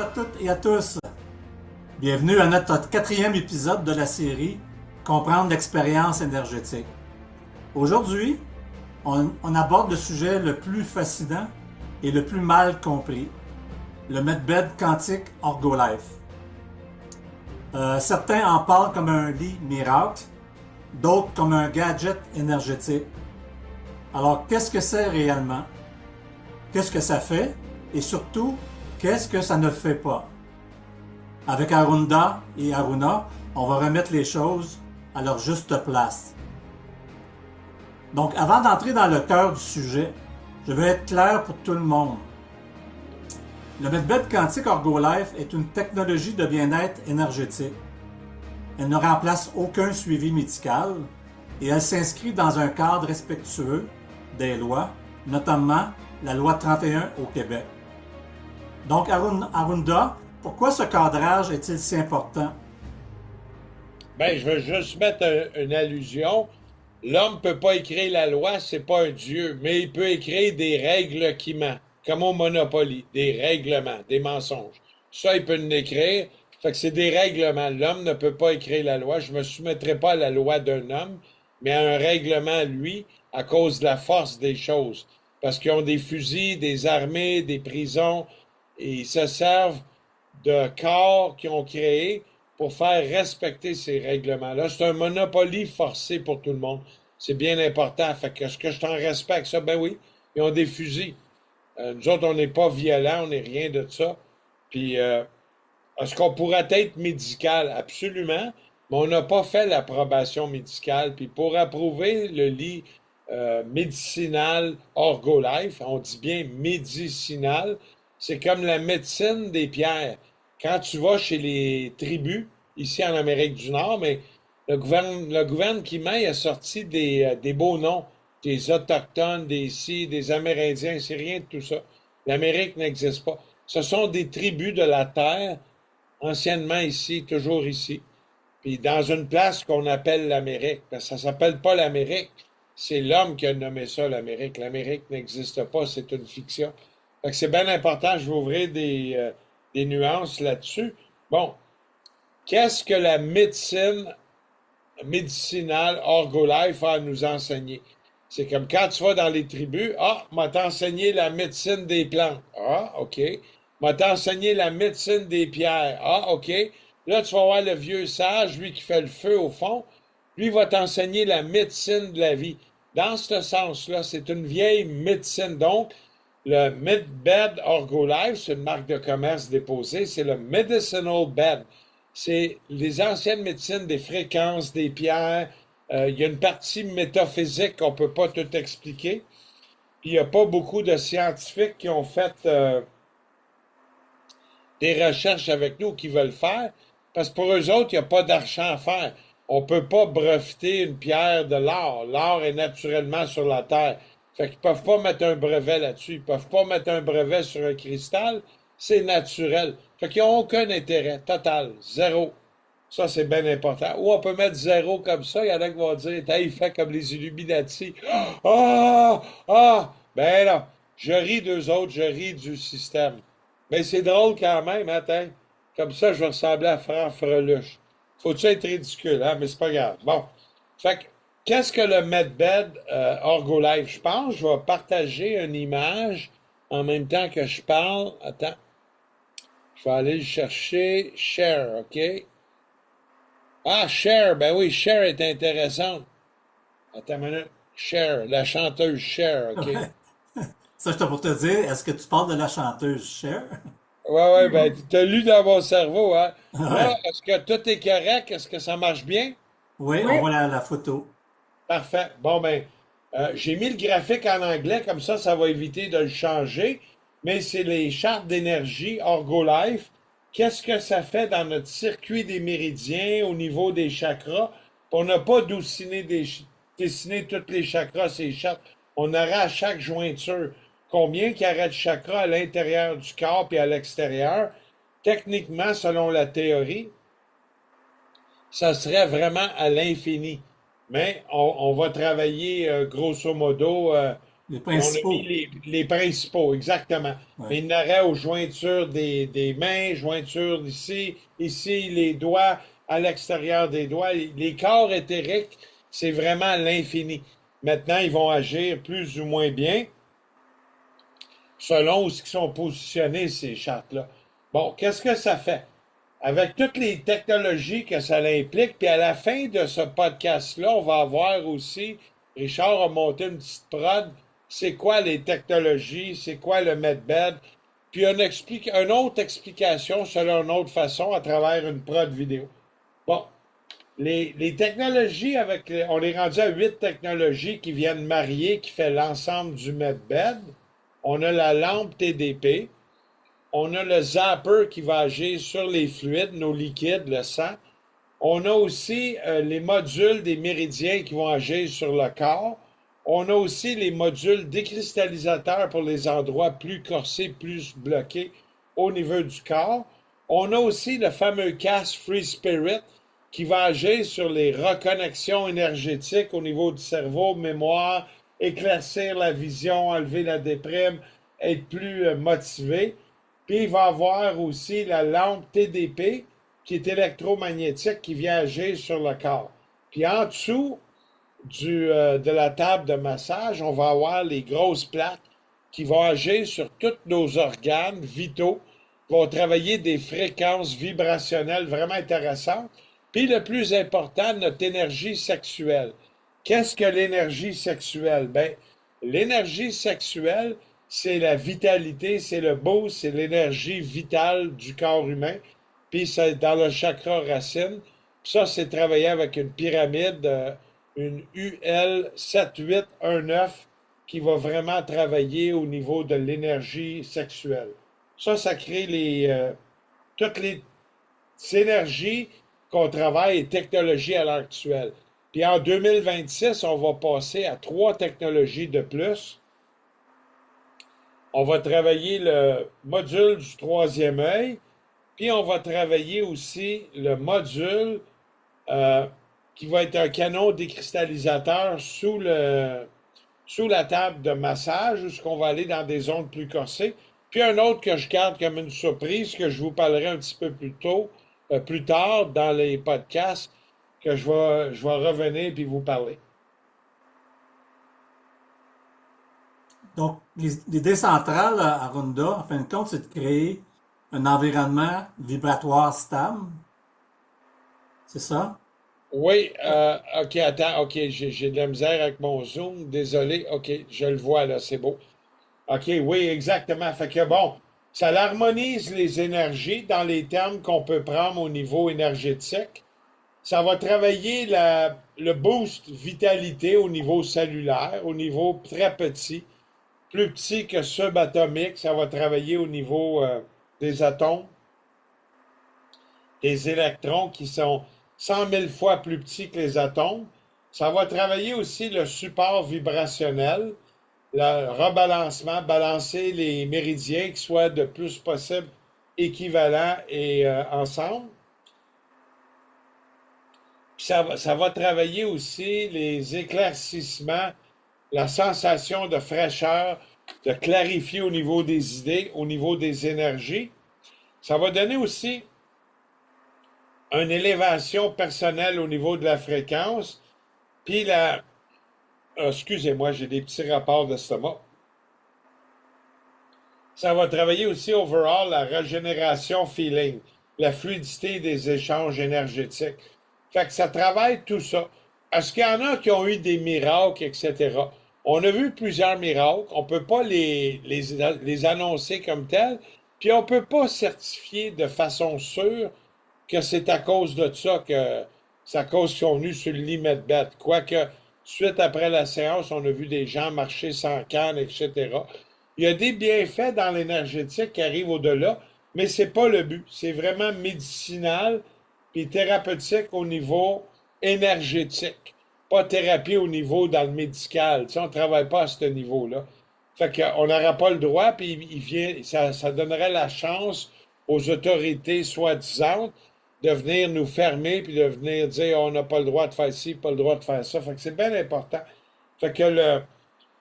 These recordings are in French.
à toutes et à tous. Bienvenue à notre quatrième épisode de la série Comprendre l'expérience énergétique. Aujourd'hui, on aborde le sujet le plus fascinant et le plus mal compris, le medbed quantique Orgolife. Certains en parlent comme un lit miracle, d'autres comme un gadget énergétique. Alors, qu'est-ce que c'est réellement? Qu'est-ce que ça fait? Et surtout, qu'est-ce que ça ne fait pas? Avec Arunda et Aruna, on va remettre les choses à leur juste place. Donc, avant d'entrer dans le cœur du sujet, je veux être clair pour tout le monde. Le medbed quantique Orgolife est une technologie de bien-être énergétique. Elle ne remplace aucun suivi médical et elle s'inscrit dans un cadre respectueux des lois, notamment la loi 31 au Québec. Donc, Arunda, pourquoi ce cadrage est-il si important? Ben, je veux juste mettre une allusion. L'homme peut pas écrire la loi, c'est pas un dieu, mais il peut écrire des règles qui mentent, comme au Monopoly, des règlements, des mensonges. Ça, il peut nous écrire. Fait que c'est des règlements. L'homme ne peut pas écrire la loi. Je me soumettrai pas à la loi d'un homme, mais à un règlement, lui, à cause de la force des choses. Parce qu'ils ont des fusils, des armées, des prisons, et ils se servent de corps qu'ils ont créés pour faire respecter ces règlements-là. C'est un monopoly forcé pour tout le monde. C'est bien important. Fait que est-ce que je t'en respecte ça? Ben oui, ils ont des fusils. Nous autres, on n'est pas violents, on n'est rien de ça. Puis, est-ce qu'on pourrait être médical? Absolument. Mais on n'a pas fait l'approbation médicale. Puis pour approuver le lit médicinal Orgolife, on dit bien médicinal, c'est comme la médecine des pierres. Quand tu vas chez les tribus, ici en Amérique du Nord, mais le gouvernement a sorti des beaux noms, des Autochtones, des Sioux, des Amérindiens, c'est rien de tout ça. L'Amérique n'existe pas. Ce sont des tribus de la terre, anciennement ici, toujours ici. Puis dans une place qu'on appelle l'Amérique, parce que ça s'appelle pas l'Amérique, c'est l'homme qui a nommé ça l'Amérique. L'Amérique n'existe pas, c'est une fiction. Fait que c'est bien important, je vais ouvrir des nuances là-dessus. Bon, qu'est-ce que la médecine médicinale Orgolife a à nous enseigner? C'est comme quand tu vas dans les tribus, ah, m'a t'enseigné la médecine des plantes. Ah, OK. M'a t'enseigné la médecine des pierres. Ah, OK. Là, tu vas voir le vieux sage, lui qui fait le feu au fond. Lui va t'enseigner la médecine de la vie. Dans ce sens-là, c'est une vieille médecine. Donc, le Medbed Orgolife, c'est une marque de commerce déposée, c'est le Medicinal Bed. C'est les anciennes médecines des fréquences, des pierres. Il y a une partie métaphysique qu'on ne peut pas tout expliquer. Puis il n'y a pas beaucoup de scientifiques qui ont fait des recherches avec nous qui veulent faire, parce que pour eux autres, il n'y a pas d'argent à faire. On ne peut pas breveter une pierre de l'or. L'or est naturellement sur la terre. Fait qu'ils peuvent pas mettre un brevet là-dessus. Ils peuvent pas mettre un brevet sur un cristal. C'est naturel. Fait qu'ils n'ont aucun intérêt. Total. Zéro. Ça, c'est bien important. Ou on peut mettre zéro comme ça. Il y en a qui vont dire, il fait comme les Illuminati. Ah! Ah! Ben là, je ris d'eux autres, je ris du système. Mais c'est drôle quand même, attends. Comme ça, je vais ressembler à Franck Freluche. Faut-tu être ridicule, hein? Mais c'est pas grave. Bon. Fait que, qu'est-ce que le Medbed Orgolife? Je pense, je vais partager une image en même temps que je parle. Attends. Je vais aller le chercher. Share, OK? Ah, Cher, ben oui, Cher est intéressante. Attends une minute. Cher, la chanteuse Cher, OK? Ça, j'étais pour te dire, est-ce que tu parles de la chanteuse Cher? Ouais, ouais, ben, t'as lu dans mon cerveau, hein? Là, Ouais. est-ce que tout est correct? Est-ce que ça marche bien? Oui, on voit la photo. Parfait. Bon, ben, j'ai mis le graphique en anglais, comme ça va éviter de le changer. Mais c'est les chartes d'énergie Orgolife. Qu'est-ce que ça fait dans notre circuit des méridiens au niveau des chakras? On n'a pas dessiné toutes les chakras, ces chartes. On aura à chaque jointure combien qu'il y aurait de chakras à l'intérieur du corps et à l'extérieur. Techniquement, selon la théorie, ça serait vraiment à l'infini. Mais on va travailler grosso modo. Les On a mis principaux. les principaux, exactement. Ouais. Mais il y en aurait aux jointures des mains, jointures ici, ici, les doigts, à l'extérieur des doigts. Les corps éthériques, c'est vraiment l'infini. Maintenant, ils vont agir plus ou moins bien selon où ils sont positionnés, ces chartes-là. Bon, qu'est-ce que ça fait? Avec toutes les technologies que ça implique, puis à la fin de ce podcast-là, on va avoir aussi, Richard a monté une petite prod, c'est quoi les technologies, c'est quoi le medbed, puis une autre explication selon une autre façon à travers une prod vidéo. Bon, les technologies on est rendu à 8 technologies qui viennent marier, qui fait l'ensemble du medbed. On a la lampe TDP, on a le zapper qui va agir sur les fluides, nos liquides, le sang. On a aussi les modules des méridiens qui vont agir sur le corps. On a aussi les modules décristallisateurs pour les endroits plus corsés, plus bloqués au niveau du corps. On a aussi le fameux casque Free Spirit qui va agir sur les reconnexions énergétiques au niveau du cerveau, mémoire, éclaircir la vision, enlever la déprime, être plus motivé. Puis il va avoir aussi la lampe TDP qui est électromagnétique qui vient agir sur le corps. Puis en dessous de la table de massage, on va avoir les grosses plaques qui vont agir sur tous nos organes vitaux, vont travailler des fréquences vibrationnelles vraiment intéressantes. Puis le plus important, notre énergie sexuelle. Qu'est-ce que l'énergie sexuelle? Ben, l'énergie sexuelle, c'est la vitalité, c'est le beau, c'est l'énergie vitale du corps humain. Puis c'est dans le chakra racine. Puis ça, c'est travaillé avec une pyramide, une UL 7819, qui va vraiment travailler au niveau de l'énergie sexuelle. Ça crée toutes les énergies qu'on travaille et technologies à l'heure actuelle. Puis en 2026, on va passer à 3 technologies de plus. On va travailler le module du troisième œil, puis on va travailler aussi le module euh, qui va être un canon décristallisateur sous la table de massage, où on va aller dans des zones plus corsées. Puis un autre que je garde comme une surprise, que je vous parlerai un petit peu plus tard dans les podcasts, que je vais revenir puis vous parler. Donc, l'idée centrale à Runda, en fin de compte, c'est de créer un environnement vibratoire stable. C'est ça? Oui, OK, attends, OK, j'ai de la misère avec mon zoom, désolé, OK, je le vois là, c'est beau. OK, oui, exactement. Fait que bon, ça harmonise les énergies dans les termes qu'on peut prendre au niveau énergétique. Ça va travailler le boost vitalité au niveau cellulaire, au niveau très petit, plus petit que subatomique. Ça va travailler au niveau des atomes, des électrons qui sont 100 000 fois plus petits que les atomes. Ça va travailler aussi le support vibrationnel, le rebalancement, balancer les méridiens qui soient de plus possible équivalents et ensemble. Puis ça va travailler aussi les éclaircissements, la sensation de fraîcheur, de clarifier au niveau des idées, au niveau des énergies. Ça va donner aussi une élévation personnelle au niveau de la fréquence. Puis excusez-moi, j'ai des petits rapports d'estomac. Ça va travailler aussi overall la régénération feeling, la fluidité des échanges énergétiques. Fait que ça travaille tout ça. Est-ce qu'il y en a qui ont eu des miracles, etc.? On a vu plusieurs miracles. On ne peut pas les annoncer comme tels. Puis on ne peut pas certifier de façon sûre que c'est à cause de ça que c'est à cause qu'ils sont venus sur le lit Medbed. Quoique, suite après la séance, on a vu des gens marcher sans canne, etc. Il y a des bienfaits dans l'énergétique qui arrivent au-delà, mais c'est pas le but. C'est vraiment médicinal puis thérapeutique au niveau énergétique. Pas thérapie au niveau dans le médical. Tu sais, on ne travaille pas à ce niveau-là. Fait qu'on n'aura pas le droit, puis ça donnerait la chance aux autorités soi-disant de venir nous fermer, puis de venir dire on n'a pas le droit de faire ci, pas le droit de faire ça. Fait que c'est bien important. Fait que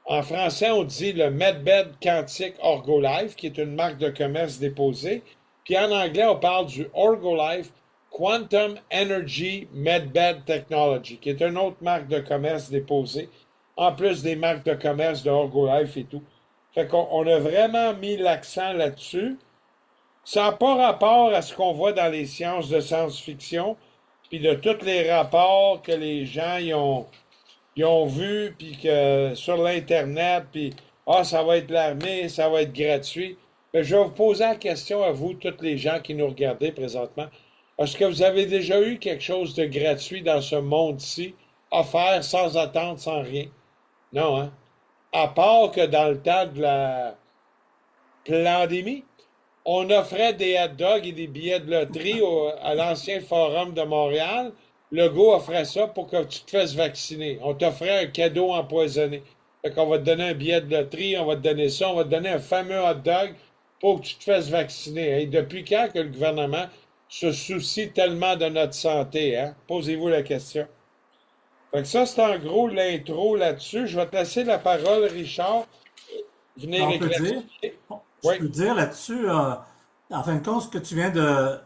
En français, on dit le Medbed Quantique Orgolife, qui est une marque de commerce déposée. Puis en anglais, on parle du Orgolife Quantum Energy Medbed Technology, qui est une autre marque de commerce déposée, en plus des marques de commerce de Orgolife et tout. Fait qu'on a vraiment mis l'accent là-dessus. Ça n'a pas rapport à ce qu'on voit dans les sciences de science-fiction, puis de tous les rapports que les gens ils ont vus, puis que sur l'Internet, puis ça va être l'armée, ça va être gratuit. Mais je vais vous poser la question à vous, tous les gens qui nous regardez présentement. Est-ce que vous avez déjà eu quelque chose de gratuit dans ce monde-ci, offert sans attente, sans rien? Non, hein? À part que dans le temps de la pandémie, on offrait des hot dogs et des billets de loterie à l'ancien forum de Montréal. Le gars offrait ça pour que tu te fasses vacciner. On t'offrait un cadeau empoisonné. Fait qu'on va te donner un billet de loterie, on va te donner ça, on va te donner un fameux hot dog pour que tu te fasses vacciner. Et depuis quand que le gouvernement se soucie tellement de notre santé, hein? Posez-vous la question. Fait que ça, c'est en gros l'intro là-dessus. Je vais te laisser la parole, Richard. Venir On peut dire, éclaircir. je Oui. peux dire là-dessus, en fin de compte, ce que tu viens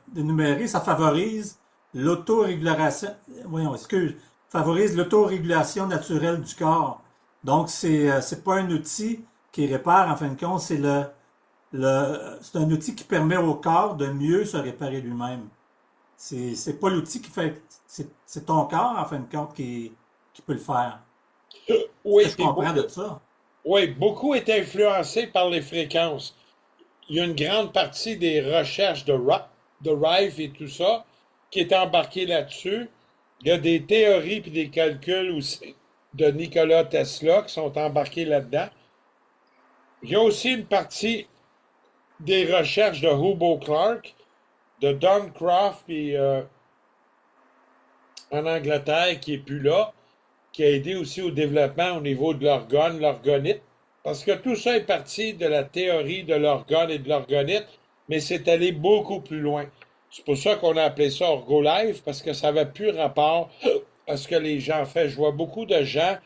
d'énumérer, ça favorise l'autorégulation, voyons, excuse, favorise l'autorégulation naturelle du corps. Donc, c'est pas un outil qui répare, en fin de compte, c'est un outil qui permet au corps de mieux se réparer lui-même. C'est pas l'outil qui fait, c'est ton corps, en fin de compte, qui peut le faire. Ce que Oui, je puis comprends beaucoup, de ça. oui, beaucoup est influencé par les fréquences. Il y a une grande partie des recherches de Rife et tout ça qui est embarquée là-dessus. Il y a des théories puis des calculs aussi de Nikola Tesla qui sont embarqués là-dedans. Il y a aussi une partie des recherches de Hugo Clark, de Don Croft puis, en Angleterre qui est plus là, qui a aidé aussi au développement au niveau de l'orgone, l'orgonite. Parce que tout ça est parti de la théorie de l'orgone et de l'orgonite, mais c'est allé beaucoup plus loin. C'est pour ça qu'on a appelé ça Orgolife, parce que ça n'avait plus rapport à ce que les gens font. Je vois beaucoup de gens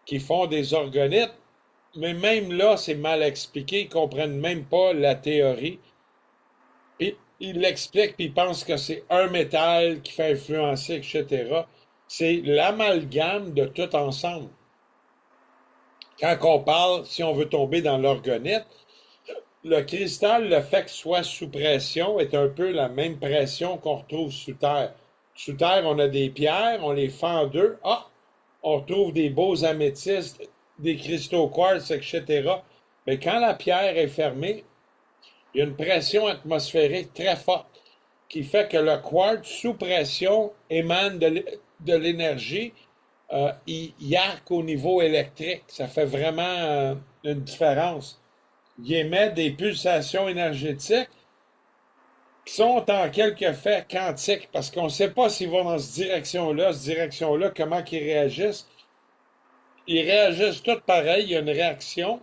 qui font des organites, mais même là, c'est mal expliqué. Ils ne comprennent même pas la théorie. Puis ils l'expliquent, puis ils pensent que c'est un métal qui fait influencer, etc. C'est l'amalgame de tout ensemble. Quand on parle, si on veut tomber dans l'orgonite, le cristal, le fait qu'il soit sous pression, est un peu la même pression qu'on retrouve sous terre. Sous terre, on a des pierres, on les fend en deux. On trouve des beaux améthystes, des cristaux quartz, etc. Mais quand la pierre est fermée, il y a une pression atmosphérique très forte qui fait que le quartz, sous pression, émane de l'énergie. Il arc au niveau électrique. Ça fait vraiment une différence. Il émet des pulsations énergétiques qui sont en quelque fait quantiques parce qu'on ne sait pas s'ils vont dans cette direction-là, comment ils réagissent. Ils réagissent tous pareil, il y a une réaction,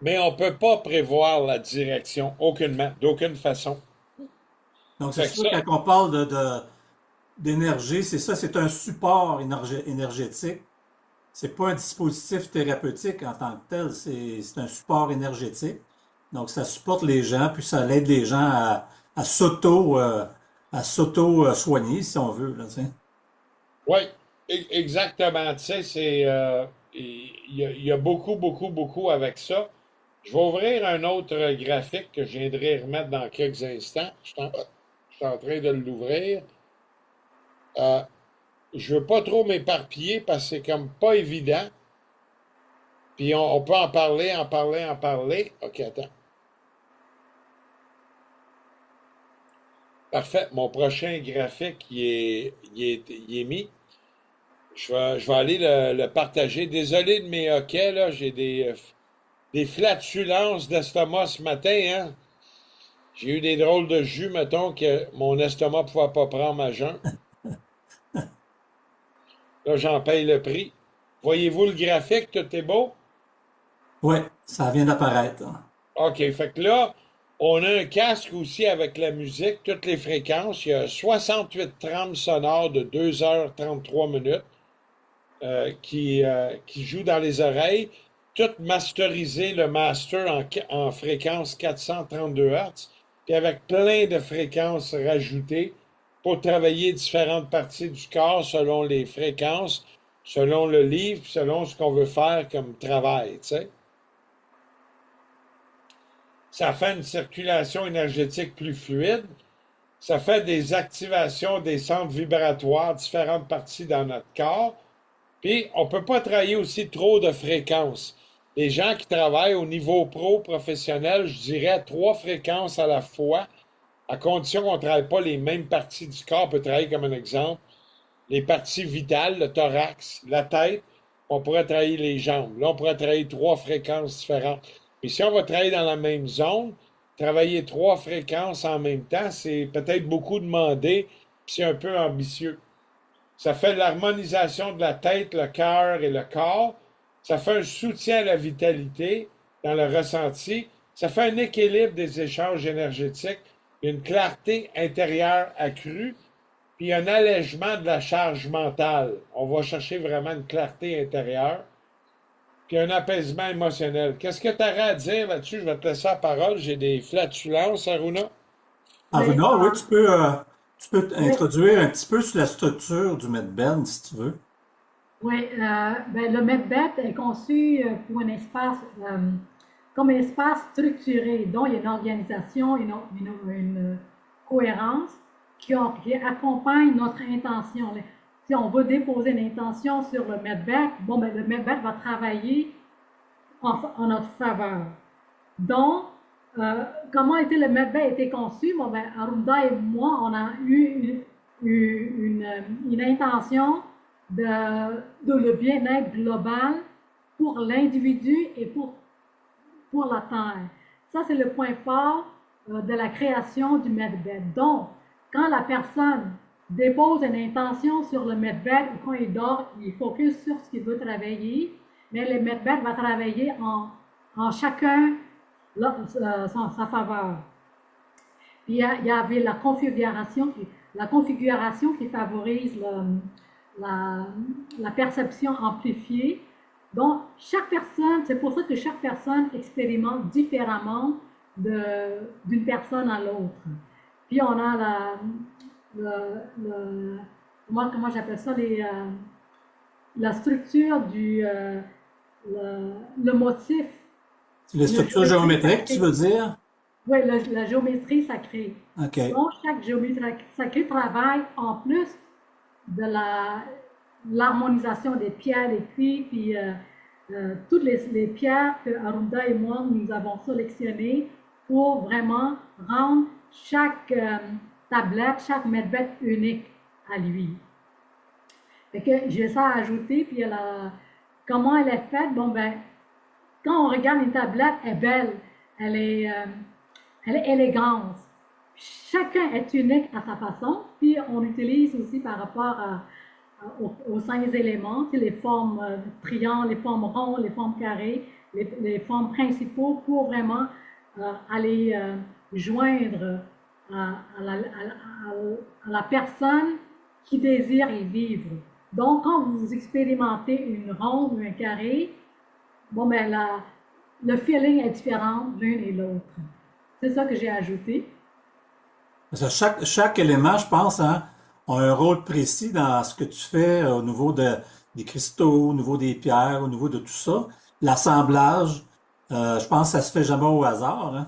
mais on ne peut pas prévoir la direction aucunement, d'aucune façon. Donc, c'est Fait que sûr, ça, quand on parle d'énergie, c'est ça, c'est un support énergétique. C'est pas un dispositif thérapeutique en tant que tel, c'est un support énergétique. Donc, ça supporte les gens, puis ça aide les gens à à s'auto-soigner, si on veut, là, tu sais. oui, exactement. Tu sais, il y a beaucoup, beaucoup, beaucoup avec ça. Je vais ouvrir un autre graphique que je viendrai remettre dans quelques instants. Je suis en train de l'ouvrir. Euh, je veux pas trop m'éparpiller parce que c'est comme pas évident. Puis on peut en parler, en parler, en parler. OK, attends. Parfait. Mon prochain graphique, il est mis. Je vais aller le partager. Désolé de mes hoquets, là. J'ai des flatulences d'estomac ce matin, hein. J'ai eu des drôles de jus, mettons, que mon estomac ne pouvait pas prendre à jeun. Là, j'en paye le prix. Voyez-vous le graphique, tout est beau? Ouais, ça vient d'apparaître, hein. OK, fait que là, on a un casque aussi avec la musique, toutes les fréquences. Il y a 68 trames sonores de 2 h 33 minutes. qui joue dans les oreilles, tout masteriser le master en fréquence 432 Hz, puis avec plein de fréquences rajoutées pour travailler différentes parties du corps selon les fréquences, selon le livre, selon ce qu'on veut faire comme travail, tu sais. Ça fait une circulation énergétique plus fluide. Ça fait des activations des centres vibratoires, différentes parties dans notre corps. Puis, on ne peut pas travailler aussi trop de fréquences. Les gens qui travaillent au niveau pro, professionnel, je dirais 3 fréquences à la fois, à condition qu'on ne travaille pas les mêmes parties du corps. On peut travailler comme un exemple les parties vitales, le thorax, la tête. On pourrait travailler les jambes. Là, on pourrait travailler 3 fréquences différentes. Puis si on va travailler dans la même zone, travailler 3 fréquences en même temps, c'est peut-être beaucoup demandé, puis c'est un peu ambitieux. Ça fait l'harmonisation de la tête, le cœur et le corps. Ça fait un soutien à la vitalité dans le ressenti. Ça fait un équilibre des échanges énergétiques, une clarté intérieure accrue, puis un allègement de la charge mentale. On va chercher vraiment une clarté intérieure, puis un apaisement émotionnel. Qu'est-ce que tu aurais à dire là-dessus? Je vais te laisser la parole. J'ai des flatulences, Aruna. Mais, Aruna, oui, tu peux oui, introduire un petit peu sur la structure du MedBed, si tu veux. oui, ben, le MedBet est conçu pour un espace, comme un espace structuré, dont il y a une organisation, une cohérence qui accompagne notre intention. Si on veut déposer une intention sur le MedBet, bon, ben, le MedBet va travailler en notre faveur. Donc, comment était le medbay a été conçu? Bon, ben, Arunda et moi, on a eu une intention de le bien-être global pour l'individu et pour la Terre. Ça, c'est le point fort de la création du medbed. Donc, quand la personne dépose une intention sur le medbed ou quand il dort, il focus sur ce qu'il veut travailler, mais le medbed va travailler en chacun sa faveur. Puis il y avait la configuration qui favorise la perception amplifiée. Donc, chaque personne, c'est pour ça que chaque personne expérimente différemment d'une personne à l'autre. Puis on a comment j'appelle ça, la structure le motif, Les la structures géométrie géométriques, tu sacrée. veux dire? Oui, la géométrie sacrée. OK. Donc, chaque géométrie sacrée travaille en plus de l'harmonisation des pierres, des puits, puis toutes les pierres que Arunda et moi, nous avons sélectionnées pour vraiment rendre chaque tablette, chaque medbed unique à lui. Fait que j'ai ça à ajouter, puis comment elle est faite, bon ben, quand on regarde une tablette, elle est belle, elle est, euh, elle est élégante. Chacun est unique à sa façon, puis on utilise aussi par rapport aux 5 éléments, les formes triangles, les formes rondes, les formes carrées, les formes principaux pour vraiment aller joindre à la personne qui désire y vivre. Donc, quand vous expérimentez une ronde ou un carré, bon, ben, le feeling est différent l'un et l'autre. C'est ça que j'ai ajouté. Parce que chaque élément, je pense, hein, a un rôle précis dans ce que tu fais au niveau des cristaux, au niveau des pierres, au niveau de tout ça. L'assemblage, je pense que ça se fait jamais au hasard, hein.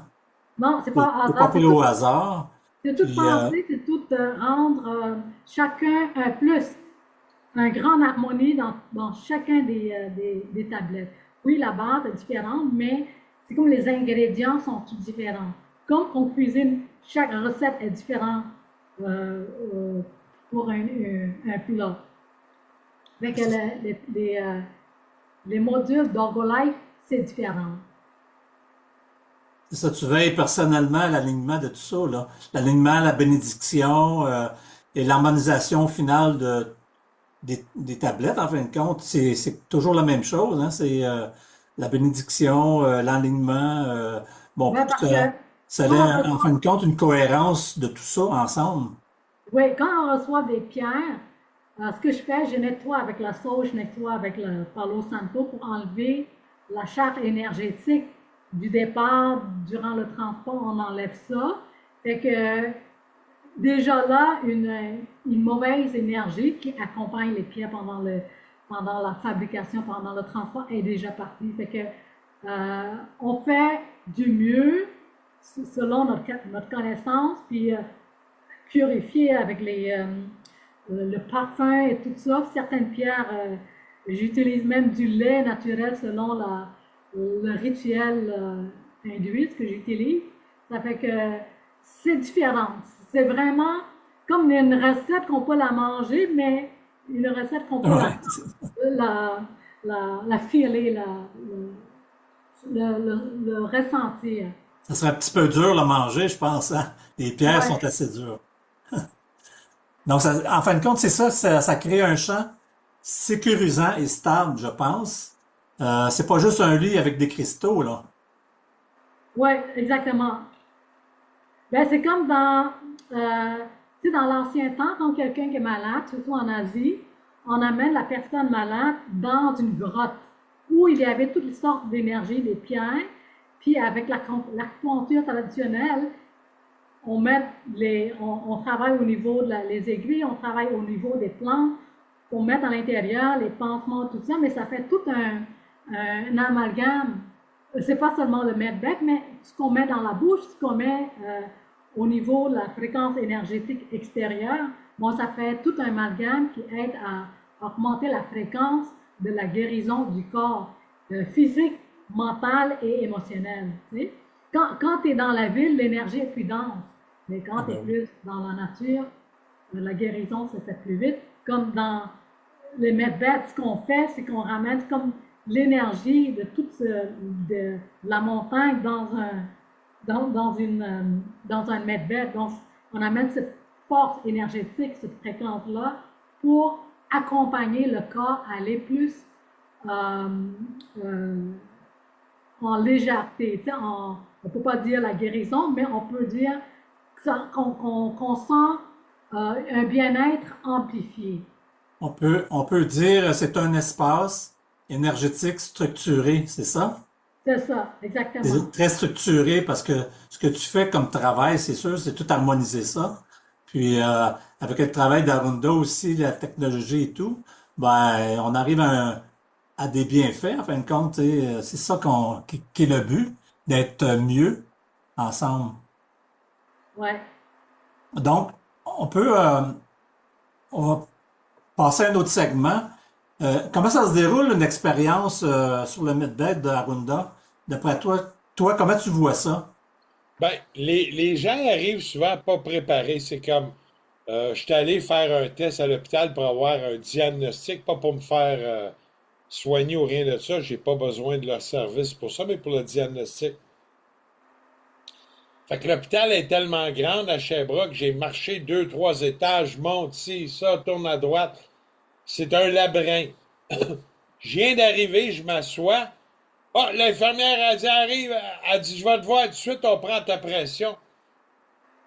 Non, c'est pas C'est pas hasard, pris au hasard. c'est tout Puis, pensé, c'est tout rendre chacun un plus, un grand harmonie dans chacun des tablettes. Oui, la base est différente, mais c'est comme les ingrédients sont tous différents. Comme on cuisine, chaque recette est différente euh, euh, pour un plat. Avec les modules d'Orgolife, c'est différent. c'est ça, tu veilles personnellement à l'alignement de tout ça, là. L'alignement, la bénédiction, et l'harmonisation finale des tablettes, en fin de compte. C'est toujours la même chose, hein. C'est la bénédiction, l'alignement, bon, Ouais, pour que parce que ça quand on ait, en fin reçoit, de compte, une cohérence de tout ça ensemble. oui, quand on reçoit des pierres, ce que je fais, je nettoie avec la sauge, je nettoie avec le Palo Santo pour enlever la charge énergétique du départ. Durant le transport, on enlève ça. Fait que déjà là, une mauvaise énergie qui accompagne les pierres pendant la fabrication, pendant le transport est déjà partie. Fait que on fait du mieux selon notre connaissance, puis purifier avec le parfum et tout ça. Certaines pierres, j'utilise même du lait naturel selon le rituel hindouiste que j'utilise. Ça fait que c'est différent. C'est vraiment comme une recette qu'on peut la manger, mais une recette qu'on peut Ouais. la filer, le ressentir. Ça serait un petit peu dur à manger, je pense, hein? Les pierres Ouais, sont assez dures. Donc, en fin de compte, c'est ça, ça crée un champ sécurisant et stable, je pense. C'est pas juste un lit avec des cristaux, là. ouais, exactement. Ben, c'est comme tu sais, dans l'ancien temps, quand quelqu'un qui est malade, surtout en Asie, on amène la personne malade dans une grotte où il y avait toutes sortes d'énergie, des pierres, puis avec l'acupuncture traditionnelle, on travaille au niveau les aiguilles, on travaille au niveau des plantes, pour mettre à l'intérieur les pansements, tout ça, mais ça fait tout un amalgame. C'est pas seulement le medbec, mais ce qu'on met dans la bouche, ce qu'on met au niveau de la fréquence énergétique extérieure, bon, ça fait tout un amalgame qui aide à augmenter la fréquence de la guérison du corps physique, mental et émotionnel. Tu sais. Quand tu es dans la ville, l'énergie est plus dense, mais quand Ah tu es ben oui. plus dans la nature, la guérison se fait plus vite. Comme dans les medbeds, ce qu'on fait, c'est qu'on ramène comme l'énergie de de la montagne dans un medbed. Donc, on amène cette force énergétique, cette fréquence-là, pour accompagner le corps à aller plus euh, euh, en légèreté. On ne peut pas dire la guérison, mais on peut dire qu'on sent un bien-être amplifié. On peut dire c'est un espace énergétique structuré, c'est ça? C'est ça, exactement. C'est très structuré parce que ce que tu fais comme travail, c'est sûr, c'est tout harmoniser ça. Puis avec le travail d'Arunda aussi, la technologie et tout, ben on arrive à des bienfaits. En fin de compte, tu sais, c'est ça qui est le but, d'être mieux ensemble. Ouais. Donc, on va passer à un autre segment. Comment ça se déroule une expérience sur le Medbed de Arunda? D'après toi, comment tu vois ça? Ben, les gens arrivent souvent pas préparés. C'est comme, je suis allé faire un test à l'hôpital pour avoir un diagnostic, pas pour me faire soigner ou rien de ça. J'ai pas besoin de leur service pour ça, mais pour le diagnostic. Fait que l'hôpital est tellement grand à Sherbrooke, j'ai marché deux, trois étages, monte ci, ça, tourne à droite. C'est un labyrinthe. Je viens d'arriver, je m'assois. Ah, l'infirmière, elle dit, arrive, elle dit, je vais te voir tout de suite, on prend ta pression.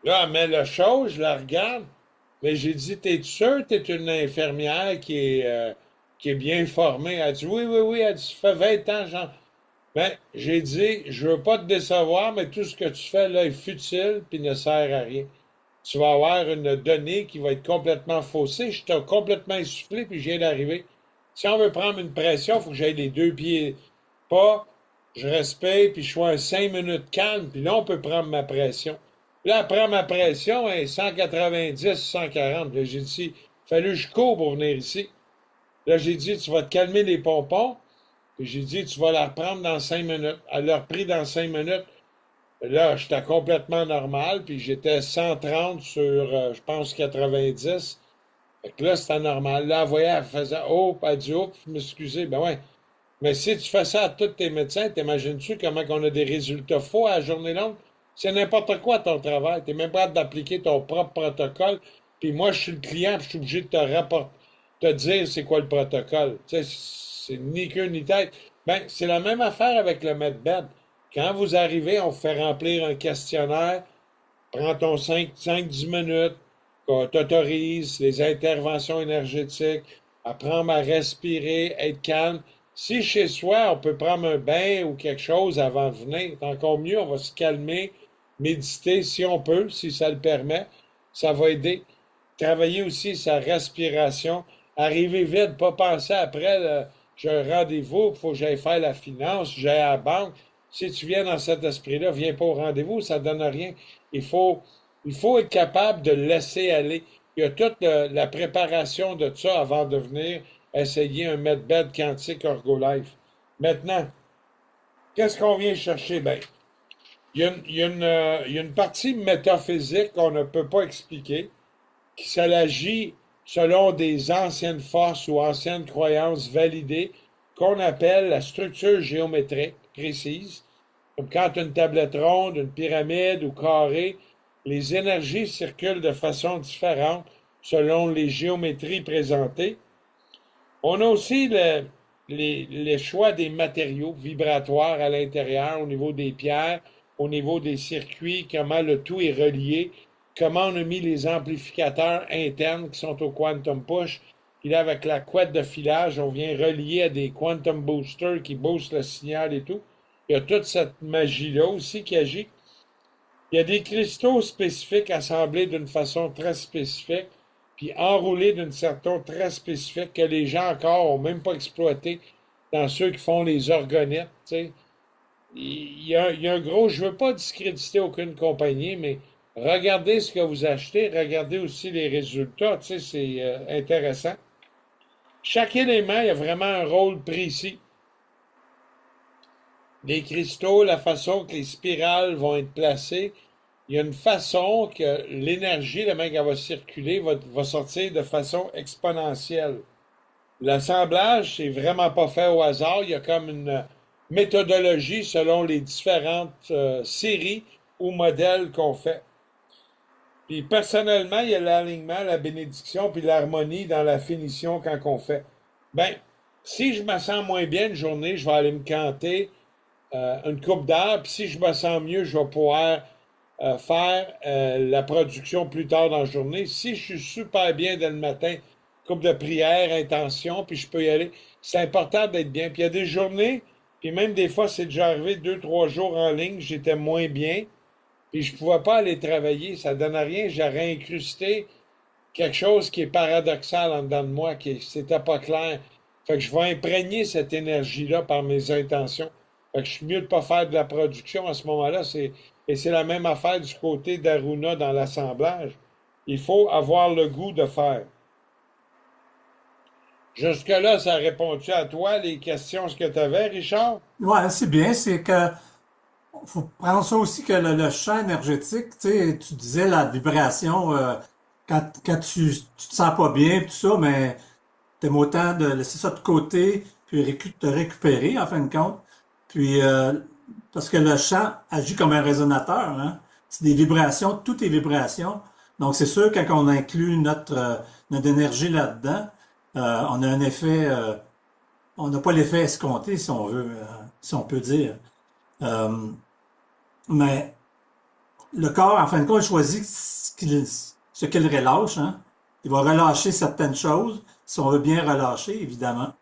Là, elle met le chaud, je la regarde. Mais j'ai dit, t'es sûr que t'es une infirmière qui est bien formée? Elle dit, oui, oui, oui. Elle dit, ça fait 20 ans, genre. Ben, j'ai dit, je veux pas te décevoir, mais tout ce que tu fais là est futile puis ne sert à rien. Tu vas avoir une donnée qui va être complètement faussée. Je t'ai complètement essoufflé puis je viens d'arriver. Si on veut prendre une pression, il faut que j'aille les deux pieds pas, je respecte, puis je sois un 5 minutes calme, puis là, on peut prendre ma pression. Là, elle prend ma pression, hein, 190, 140. Là, j'ai dit, fallu que je cours pour venir ici. Là, j'ai dit, tu vas te calmer les pompons. Puis j'ai dit, tu vas la reprendre dans 5 minutes. Elle l'a repris dans 5 minutes. Là, j'étais complètement normal, puis j'étais 130 sur, je pense, 90. Fait que là, c'était normal. Là, elle voyait, elle faisait, oh, elle dit, oh, je m'excusais. Ben ouais. Mais si tu fais ça à tous tes médecins, t'imagines-tu comment on a des résultats faux à la journée longue? C'est n'importe quoi ton travail. T'es même pas capable d'appliquer ton propre protocole. Puis moi, je suis le client, puis je suis obligé de te dire c'est quoi le protocole. Tu sais, c'est ni queue ni tête. Ben, c'est la même affaire avec le medbed. Quand vous arrivez, on vous fait remplir un questionnaire. Prends ton 5-10 minutes. qu'on t'autorise les interventions énergétiques, apprendre à respirer, être calme. Si chez soi, on peut prendre un bain ou quelque chose avant de venir, c'est encore mieux, on va se calmer, méditer si on peut, si ça le permet, ça va aider. Travailler aussi sa respiration, arriver vite, pas penser après, là, j'ai un rendez-vous, il faut que j'aille faire la finance, j'aille à la banque. Si tu viens dans cet esprit-là, viens pas au rendez-vous, ça ne donne rien. Il faut, il faut être capable de laisser aller. Il y a toute la préparation de ça avant de venir essayer un medbed quantique Orgolife. Maintenant, qu'est-ce qu'on vient chercher? Ben, il y a une partie métaphysique qu'on ne peut pas expliquer, qui s'agit selon des anciennes forces ou anciennes croyances validées, qu'on appelle la structure géométrique précise. Comme quand une tablette ronde, une pyramide ou carré, les énergies circulent de façon différente selon les géométries présentées. On a aussi les choix des matériaux vibratoires à l'intérieur, au niveau des pierres, au niveau des circuits, comment le tout est relié, comment on a mis les amplificateurs internes qui sont au quantum push. Puis là, avec la couette de filage, on vient relier à des quantum boosters qui boostent le signal et tout. Il y a toute cette magie-là aussi qui agit. Il y a des cristaux spécifiques assemblés d'une façon très spécifique, puis enroulés d'une façon très spécifique que les gens encore n'ont même pas exploité dans ceux qui font les orgonettes. Tu sais. Il y a un gros, je ne veux pas discréditer aucune compagnie, mais regardez ce que vous achetez, regardez aussi les résultats, tu sais, c'est intéressant. Chaque élément, il y a vraiment un rôle précis. Les cristaux, la façon que les spirales vont être placées, il y a une façon que l'énergie, la main qu'elle va circuler, va sortir de façon exponentielle. L'assemblage, c'est vraiment pas fait au hasard. Il y a comme une méthodologie selon les différentes séries ou modèles qu'on fait. Puis personnellement, il y a l'alignement, la bénédiction, puis l'harmonie dans la finition quand on fait. Ben, si je me sens moins bien une journée, je vais aller me canter une coupe d'heure, puis si je me sens mieux, je vais pouvoir faire la production plus tard dans la journée. Si je suis super bien dès le matin, coupe de prière, intention, puis je peux y aller. C'est important d'être bien. Puis il y a des journées, puis même des fois, c'est déjà arrivé 2, 3 jours en ligne, j'étais moins bien, puis je ne pouvais pas aller travailler. Ça ne donne rien. J'aurais incrusté quelque chose qui est paradoxal en dedans de moi, qui c'était pas clair. Fait que je vais imprégner cette énergie-là par mes intentions. Fait que je suis mieux de ne pas faire de la production à ce moment-là. Et c'est la même affaire du côté d'Aruna dans l'assemblage. Il faut avoir le goût de faire. Jusque-là, ça répond-tu à toi, les questions, ce que tu avais, Richard? Ouais, c'est bien, c'est que faut prendre ça aussi que le champ énergétique, tu sais, tu disais la vibration, quand tu te sens pas bien, tout ça, mais t'aimes autant de laisser ça de côté, puis te récupérer, en fin de compte. Puis, parce que le champ agit comme un résonateur, hein. C'est des vibrations, tout est vibration. Donc, c'est sûr, quand on inclut notre énergie là-dedans, on a un effet, on n'a pas l'effet escompté, si on veut, si on peut dire. Euh, mais le corps, en fin de compte, il choisit ce qu'il relâche, hein. Il va relâcher certaines choses, si on veut bien relâcher, évidemment.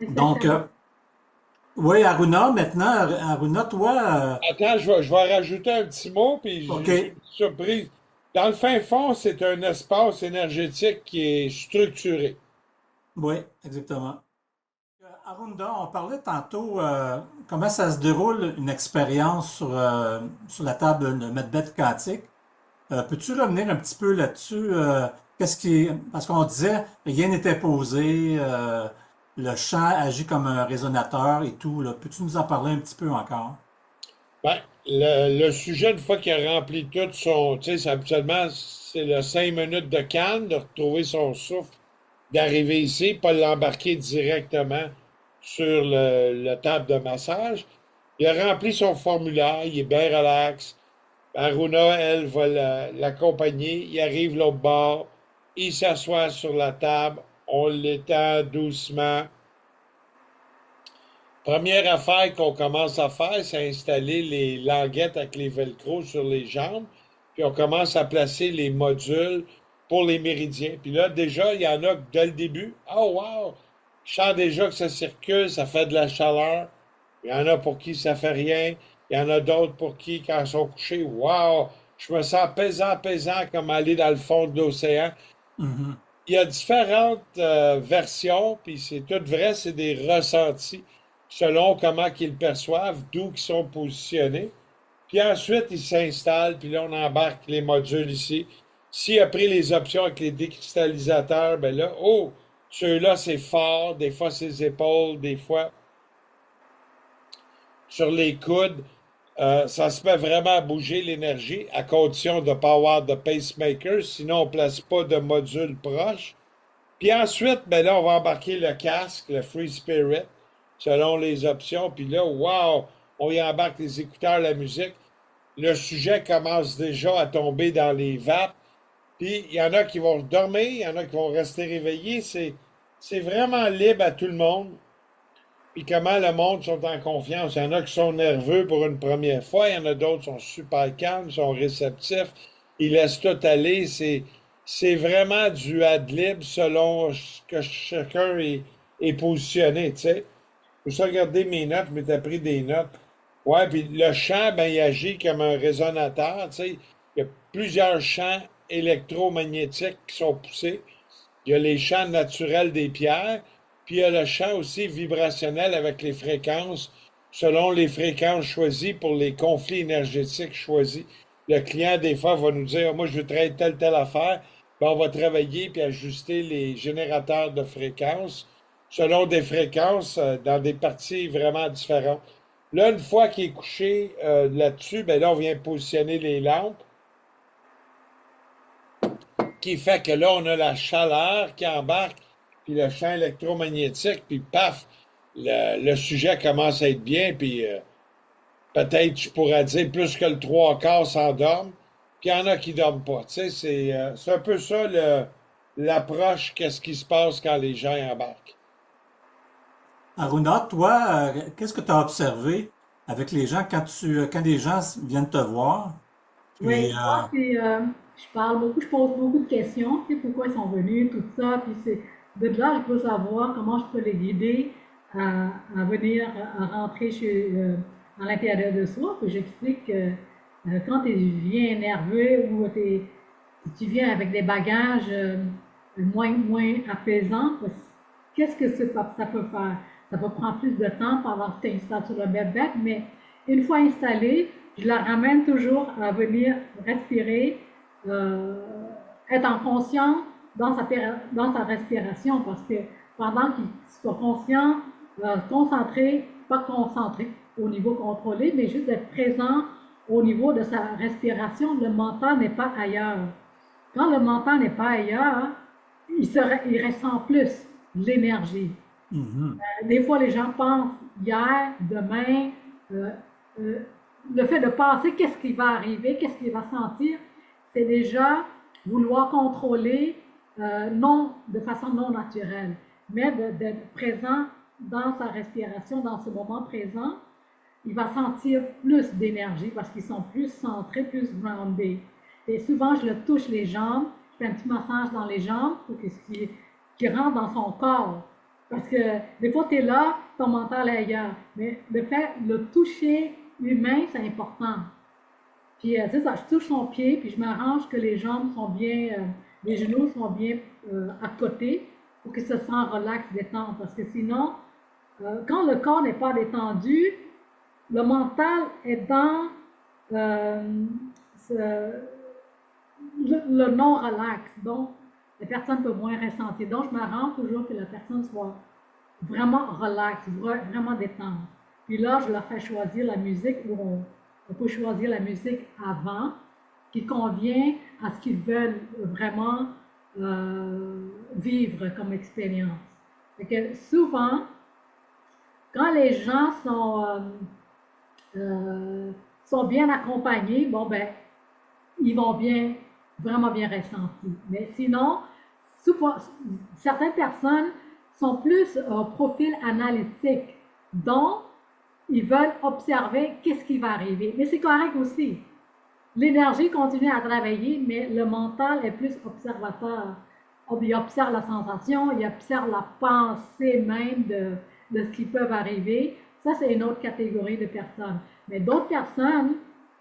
Donc, Exactement. oui, Aruna, maintenant, Aruna, toi, Attends, je vais rajouter un petit mot, puis OK, j'ai une surprise. Dans le fin fond, c'est un espace énergétique qui est structuré. oui, exactement. Arunda, on parlait tantôt comment ça se déroule une expérience sur la table de Medbed quantique. Peux-tu revenir un petit peu là-dessus? Parce qu'on disait rien n'était posé, le champ agit comme un résonateur et tout, là. Peux-tu nous en parler un petit peu encore? Ben, le sujet, une fois qu'il a rempli tout son. Tu sais, habituellement, c'est le 5 minutes de calme, de retrouver son souffle, d'arriver ici, pas l'embarquer directement sur le table de massage. Il a rempli son formulaire, il est bien relax. Aruna, elle, va l'accompagner. Il arrive l'autre bord, il s'assoit sur la table, on l'étend doucement. Première affaire qu'on commence à faire, c'est installer les languettes avec les velcro sur les jambes. puis on commence à placer les modules pour les méridiens. Puis là, déjà, il y en a que dès le début, oh wow, je sens déjà que ça circule, ça fait de la chaleur. Il y en a pour qui ça fait rien. Il y en a d'autres pour qui, quand ils sont couchés, wow, je me sens pesant, pesant, comme aller dans le fond de l'océan. Mhm. Il y a différentes versions, puis c'est tout vrai, c'est des ressentis selon comment qu'ils le perçoivent, d'où ils sont positionnés. Puis ensuite, ils s'installent, puis là, on embarque les modules ici. S'il a pris les options avec les décristallisateurs, ben là, oh, ceux-là, c'est fort, des fois, c'est les épaules, des fois, sur les coudes. Ça se met vraiment à bouger l'énergie, à condition de ne pas avoir de pacemaker, sinon on ne place pas de module proche. Puis ensuite, ben là, on va embarquer le casque, le Free Spirit, selon les options. Puis là, wow, on y embarque les écouteurs, la musique. Le sujet commence déjà à tomber dans les vapes. Puis il y en a qui vont dormir, il y en a qui vont rester réveillés. C'est vraiment libre à tout le monde. Puis comment le monde sont en confiance. Il y en a qui sont nerveux pour une première fois, il y en a d'autres qui sont super calmes, sont réceptifs, ils laissent tout aller. C'est vraiment du ad-lib selon ce que chacun est positionné, tu sais. Pour ça, regarder mes notes, je m'étais pris des notes. Ouais, puis le chant, ben, il agit comme un résonateur, tu sais. Il y a plusieurs champs électromagnétiques qui sont poussés. Il y a les champs naturels des pierres, puis il y a le champ aussi vibrationnel avec les fréquences, selon les fréquences choisies pour les conflits énergétiques choisis. Le client, des fois, va nous dire, moi, je veux traiter telle affaire. Ben, on va travailler puis ajuster les générateurs de fréquences selon des fréquences dans des parties vraiment différentes. Là, une fois qu'il est couché là-dessus, ben là, on vient positionner les lampes, qui fait que là, on a la chaleur qui embarque, puis le champ électromagnétique, puis paf, le sujet commence à être bien, puis peut-être, je pourrais dire, plus que le trois quarts s'endorment, puis il y en a qui dorment pas. Tu sais, c'est un peu ça l'approche, qu'est-ce qui se passe quand les gens embarquent. Aruna, toi, qu'est-ce que tu as observé avec les gens quand les gens viennent te voir? Puis, Oui, moi, c'est, je parle beaucoup, je pose beaucoup de questions, tu sais, pourquoi ils sont venus, tout ça, puis c'est de là, je peux savoir comment je peux les guider à venir, à rentrer à l'intérieur de soi, puis j'explique que quand tu viens nerveux ou tu viens avec des bagages moins apaisants, qu'est-ce que ça peut faire? Ça peut prendre plus de temps pendant que tu t'installes sur le bed, mais une fois installé, je la ramène toujours à venir respirer, euh, être en conscient dans sa respiration, parce que pendant qu'il soit conscient, concentré, pas concentré au niveau contrôlé, mais juste être présent au niveau de sa respiration, le mental n'est pas ailleurs. Quand le mental n'est pas ailleurs, il ressent plus l'énergie. mhm, Des fois, les gens pensent hier, demain, euh, euh, le fait de penser qu'est-ce qui va arriver, qu'est-ce qu'il va sentir, c'est déjà vouloir contrôler non, de façon non naturelle, mais d'être présent dans sa respiration, dans ce moment présent. Il va sentir plus d'énergie parce qu'ils sont plus centrés, plus groundés. Et souvent, je le touche les jambes, je fais un petit massage dans les jambes pour qu'il rentre dans son corps. Parce que des fois, tu es là, ton mental est ailleurs. Mais le fait de le toucher humain, c'est important. Puis c'est ça, je touche son pied, puis je m'arrange que les jambes sont bien, les genoux sont bien à côté pour qu'il se sent relax, détente. Parce que sinon, quand le corps n'est pas détendu, le mental est dans euh, ce- le non-relax. Donc, la personne peut moins ressentir. Donc, je m'arrange toujours que la personne soit vraiment relax, vraiment détente. Puis là, je leur fais choisir la musique où on peut choisir la musique avant qui convient à ce qu'ils veulent vraiment vivre comme expérience. Fait que souvent, quand les gens sont bien accompagnés, bon ben, ils vont bien, vraiment bien ressentir. Mais sinon, souvent, certaines personnes sont plus profil analytique, donc ils veulent observer qu'est-ce qui va arriver. Mais c'est correct aussi. l'énergie continue à travailler, mais le mental est plus observateur. Il observe la sensation, il observe la pensée même de ce qui peut arriver. Ça, c'est une autre catégorie de personnes. Mais d'autres personnes,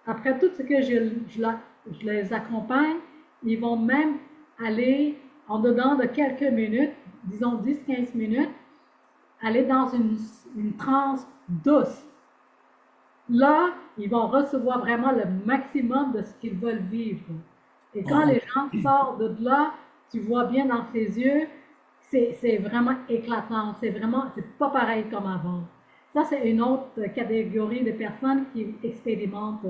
après tout ce que je les accompagne, ils vont même aller en dedans de quelques minutes, disons 10-15 minutes, aller dans une transe douce. Là, ils vont recevoir vraiment le maximum de ce qu'ils veulent vivre. Et quand les gens sortent de là, tu vois bien dans ses yeux, c'est vraiment éclatant. C'est pas pareil comme avant. Ça, c'est une autre catégorie de personnes qui expérimentent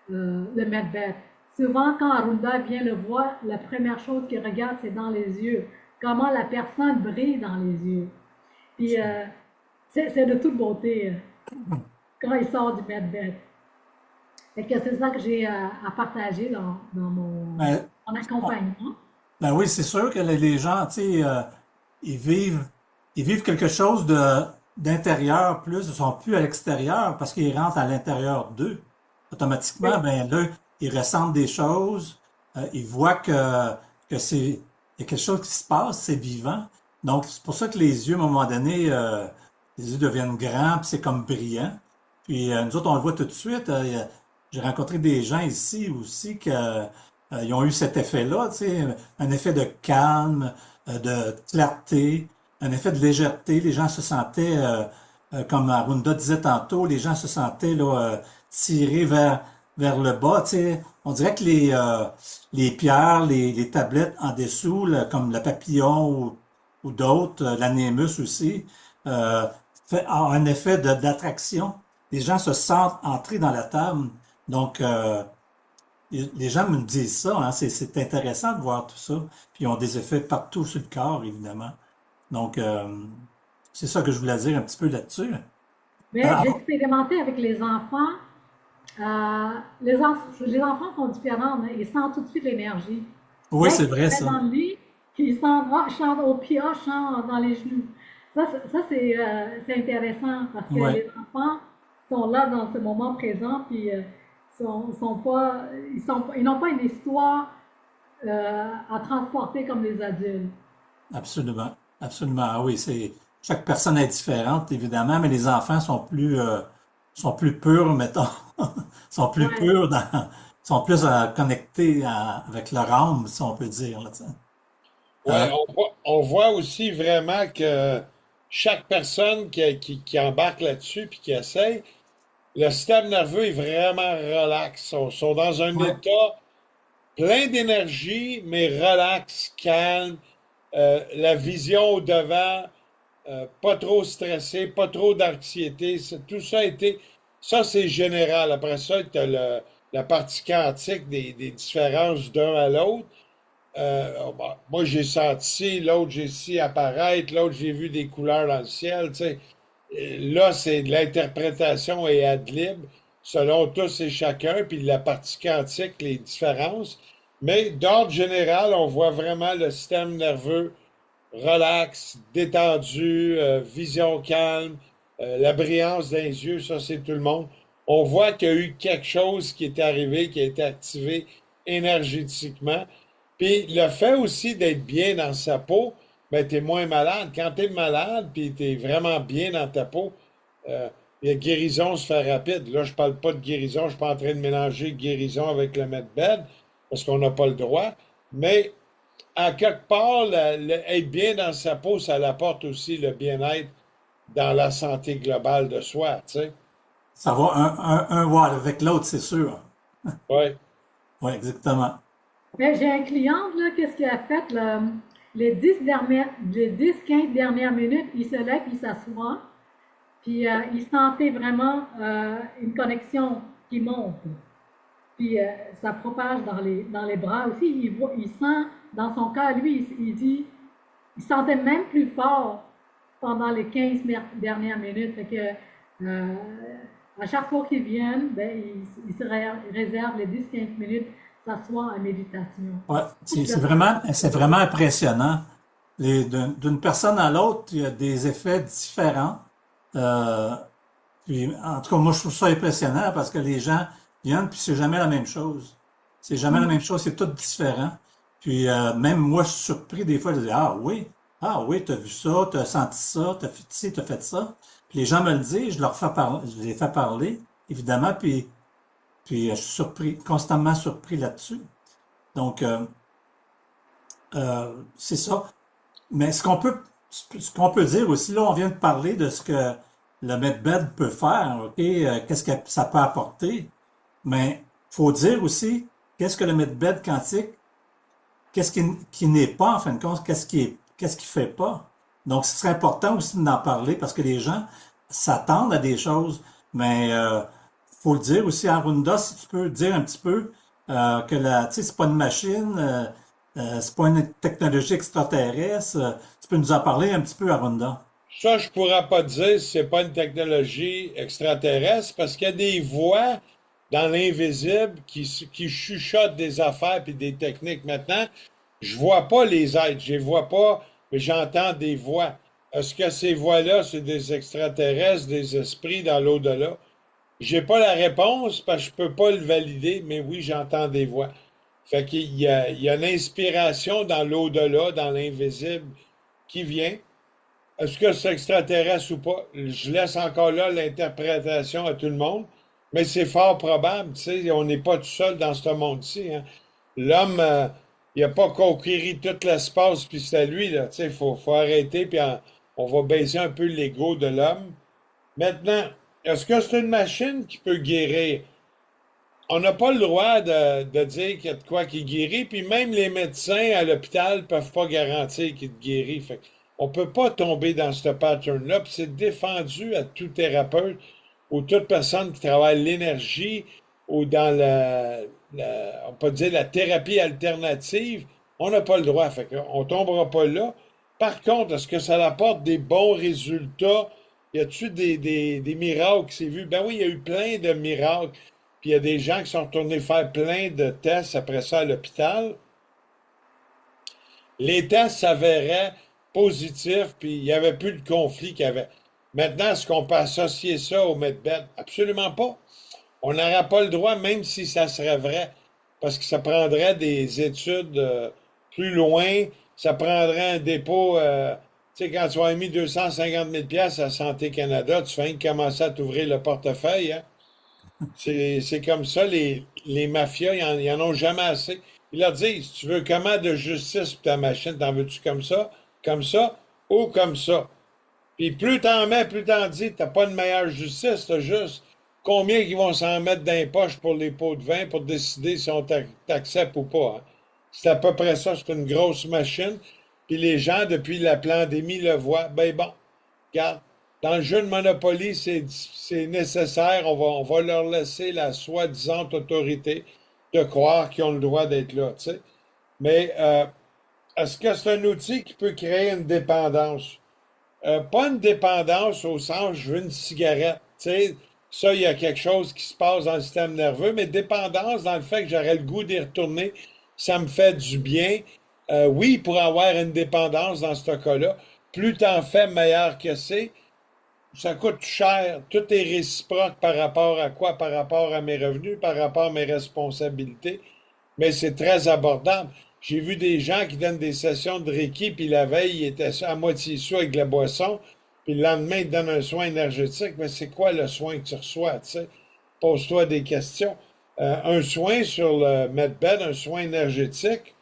le Medbed. Souvent, quand Arunda vient le voir, la première chose qu'il regarde, c'est dans les yeux. Comment la personne brille dans les yeux. Puis, c'est de toute beauté quand il sort du Medbed. Fait que c'est ça que j'ai à partager dans Ben, mon accompagnement. ben oui, c'est sûr que les gens, tu sais, ils vivent, ils vivent quelque chose d'intérieur plus, ils sont plus à l'extérieur parce qu'ils rentrent à l'intérieur d'eux. Automatiquement, Oui. ben là, ils ressentent des choses, ils voient que il y a quelque chose qui se passe, c'est vivant. Donc, c'est pour ça que les yeux, à un moment donné, les yeux deviennent grands, puis c'est comme brillant. Puis nous autres, on le voit tout de suite. J'ai rencontré des gens ici aussi qui ils ont eu cet effet-là, tu sais, un effet de calme, de clarté, un effet de légèreté. Les gens se sentaient, comme Arunda disait tantôt, les gens se sentaient là, tirés vers le bas. Tu sais. On dirait que les pierres, les tablettes en dessous, là, comme le papillon ou d'autres, l'anémus aussi, euh, a un effet d'attraction. Les gens se sentent entrer dans la table. Donc, les gens me disent ça, hein, c'est intéressant de voir tout ça. Puis ils ont des effets partout sur le corps, évidemment. Donc, c'est ça que je voulais dire un petit peu là-dessus. Mais j'ai expérimenté avec les enfants. Les enfants sont différents, hein. Ils sentent tout de suite l'énergie. Oui, Dès c'est qu'ils se vrai mettent ça. dans le lit, ils sentent, ah, je chante au pied, ah, je chante dans les genoux. Ça c'est intéressant parce que Ouais, les enfants sont là dans ce moment présent, puis sont pas, ils n'ont pas une histoire à transporter comme les adultes. absolument. Absolument. Ah oui, chaque personne est différente, évidemment, mais les enfants sont plus purs, mettons. sont plus Ouais. purs sont plus connectés avec leur âme, si on peut dire, là, tu sais. Ouais, Euh, on voit aussi vraiment que chaque personne qui embarque là-dessus puis qui essaye, le système nerveux est vraiment relax. Sont dans un ouais, état plein d'énergie, mais relax, calme, la vision au devant, pas trop stressé, pas trop d'anxiété. Tout ça a été, ça c'est général. Après ça, tu as la partie quantique des différences d'un à l'autre. Bon, moi, j'ai senti ci, l'autre, j'ai ci apparaître, l'autre, j'ai vu des couleurs dans le ciel. Tu sais. Là, c'est de l'interprétation et ad lib, selon tous et chacun, puis la partie quantique, les différences. Mais d'ordre général, on voit vraiment le système nerveux relax, détendu, vision calme, la brillance dans les yeux, ça, c'est tout le monde. On voit qu'il y a eu quelque chose qui est arrivé, qui a été activé énergétiquement. Puis le fait aussi d'être bien dans sa peau, ben, tu es moins malade. Quand tu es malade, puis tu es vraiment bien dans ta peau, euh, la guérison se fait rapide. Là, je parle pas de guérison, je suis pas en train de mélanger guérison avec le medbed, parce qu'on n'a pas le droit. Mais à quelque part, être bien dans sa peau, ça apporte aussi le bien-être dans la santé globale de soi, tu sais. ça va un voir avec l'autre, c'est sûr. Ouais. Oui, exactement. Ben, j'ai un client, là, qu'est-ce qu'il a fait, là, les 10-15 dernières minutes, il se lève, il s'assoit, puis il sentait vraiment une connexion qui monte. Puis ça propage dans les bras aussi. Il sent, dans son cas, lui, il dit, il sentait même plus fort pendant les 15 dernières minutes. Fait que, à chaque fois qu'ils viennent, ben, il se réserve les 10-15 minutes, s'assoit en méditation. Ouais, Je trouve que ça, c'est vraiment impressionnant. D'une personne à l'autre, il y a des effets différents. Euh, Puis, en tout cas, moi, je trouve ça impressionnant parce que les gens viennent, puis c'est jamais la même chose. C'est jamais la même chose, c'est tout différent. Puis même moi, je suis surpris des fois, je dis, ah oui, t'as vu ça, t'as senti ça, t'as fait ci, t'as fait ça. Puis les gens me le disent, je leur fais parler, je les fais parler, évidemment, puis je suis surpris, constamment surpris là-dessus. Donc, c'est ça. Mais ce qu'on peut dire aussi, là, on vient de parler de ce que le medbed peut faire, OK? Qu'est-ce que ça peut apporter. Mais faut dire aussi, qu'est-ce que le medbed quantique, qu'est-ce qui n'est pas, en fin de compte, qu'est-ce qui fait pas. Donc, ce serait important aussi d'en parler parce que les gens s'attendent à des choses, mais faut le dire aussi, Arunda, si tu peux dire un petit peu que tu sais, c'est pas une machine, c'est pas une technologie extraterrestre. Tu peux nous en parler un petit peu, Arunda? Ça, je pourrais pas te dire si c'est pas une technologie extraterrestre parce qu'il y a des voix dans l'invisible qui chuchotent des affaires puis des techniques. Maintenant, je vois pas les êtres, je les vois pas, mais j'entends des voix. Est-ce que ces voix-là, c'est des extraterrestres, des esprits dans l'au-delà? J'ai pas la réponse parce que je peux pas le valider, mais oui, j'entends des voix. Fait qu'il y a une inspiration dans l'au-delà, dans l'invisible qui vient. Est-ce que c'est extraterrestre ou pas? Je laisse encore là l'interprétation à tout le monde, mais c'est fort probable, tu sais, on n'est pas tout seul dans ce monde-ci, hein. L'homme, il n'a pas conquéri tout l'espace, puis c'est à lui, là, tu sais, faut arrêter, puis on va baisser un peu l'ego de l'homme. Maintenant, est-ce que c'est une machine qui peut guérir? On n'a pas le droit de dire qu'il y a de quoi qui guérit, puis même les médecins à l'hôpital ne peuvent pas garantir qu'il te guérit. Fait on ne peut pas tomber dans ce pattern-là, puis c'est défendu à tout thérapeute ou toute personne qui travaille l'énergie ou dans on peut dire la thérapie alternative. On n'a pas le droit, fait on ne tombera pas là. Par contre, est-ce que ça apporte des bons résultats? Y a-tu des miracles qui s'est vu? Ben oui, il y a eu plein de miracles. Puis il y a des gens qui sont retournés faire plein de tests après ça à l'hôpital. Les tests s'avéraient positifs, puis il n'y avait plus de conflit qu'il y avait. Maintenant, est-ce qu'on peut associer ça au medbed? Absolument pas. On n'aurait pas le droit, même si ça serait vrai, parce que ça prendrait des études plus loin, ça prendrait un dépôt. Tu sais, quand tu as mis 250 000 à Santé Canada, tu fais commencer à t'ouvrir le portefeuille, hein? C'est comme ça, les mafias, ils en ont jamais assez. Ils leur disent, tu veux comment de justice pour ta machine, t'en veux-tu comme ça, ou comme ça? Puis plus t'en mets, plus t'en dis, t'as pas de meilleure justice, t'as juste combien ils vont s'en mettre dans les poches pour les pots de vin pour décider si on t'accepte ou pas, hein. C'est à peu près ça, c'est une grosse machine. Puis les gens, depuis la pandémie, le voient. Ben bon, regarde, dans le jeu de Monopoly, c'est nécessaire. On va leur laisser la soi-disant autorité de croire qu'ils ont le droit d'être là, tu sais. Mais est-ce que c'est un outil qui peut créer une dépendance? Pas une dépendance au sens je veux une cigarette. Tu sais, ça, il y a quelque chose qui se passe dans le système nerveux, mais dépendance dans le fait que j'aurais le goût d'y retourner, ça me fait du bien. Oui, pour avoir une dépendance dans ce cas-là, plus t'en fais, meilleur que c'est. Ça coûte cher. Tout est réciproque par rapport à quoi? Par rapport à mes revenus, par rapport à mes responsabilités. Mais c'est très abordable. J'ai vu des gens qui donnent des sessions de Reiki, puis la veille, ils étaient à moitié sous avec de la boisson, puis le lendemain, ils te donnent un soin énergétique. Mais c'est quoi le soin que tu reçois, tu sais? Pose-toi des questions. Un soin sur le medbed, un soin énergétique,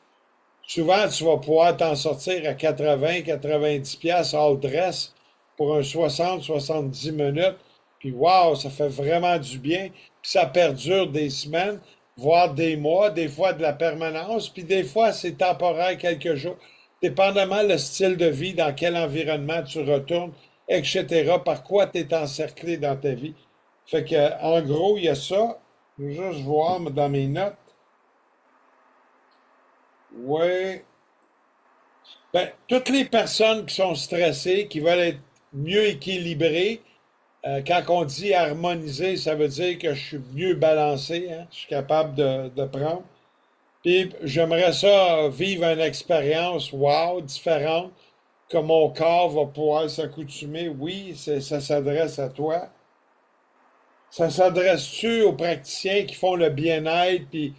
souvent, tu vas pouvoir t'en sortir à 80, 90 pièces all dress pour un 60, 70 minutes. Puis, wow, ça fait vraiment du bien. Puis, ça perdure des semaines, voire des mois, des fois de la permanence. Puis, des fois, c'est temporaire quelques jours. Dépendamment le style de vie, dans quel environnement tu retournes, etc. Par quoi tu es encerclé dans ta vie. Fait que, en gros, il y a ça. Je vais juste voir dans mes notes. Oui. Ben, toutes les personnes qui sont stressées, qui veulent être mieux équilibrées, quand on dit harmoniser, ça veut dire que je suis mieux balancé, hein, je suis capable de prendre. Puis j'aimerais ça vivre une expérience wow, différente, que mon corps va pouvoir s'accoutumer. Oui, ça s'adresse à toi. Ça s'adresse-tu aux praticiens qui font le bien-être puis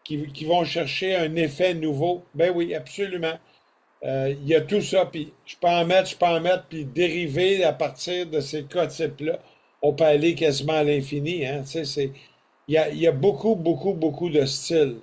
qui vont chercher un effet nouveau? Ben oui, absolument. Il y a tout ça, puis je peux en mettre, puis dériver à partir de ces cas types-là. On peut aller quasiment à l'infini, hein. Tu sais, il y a beaucoup, beaucoup, beaucoup de styles.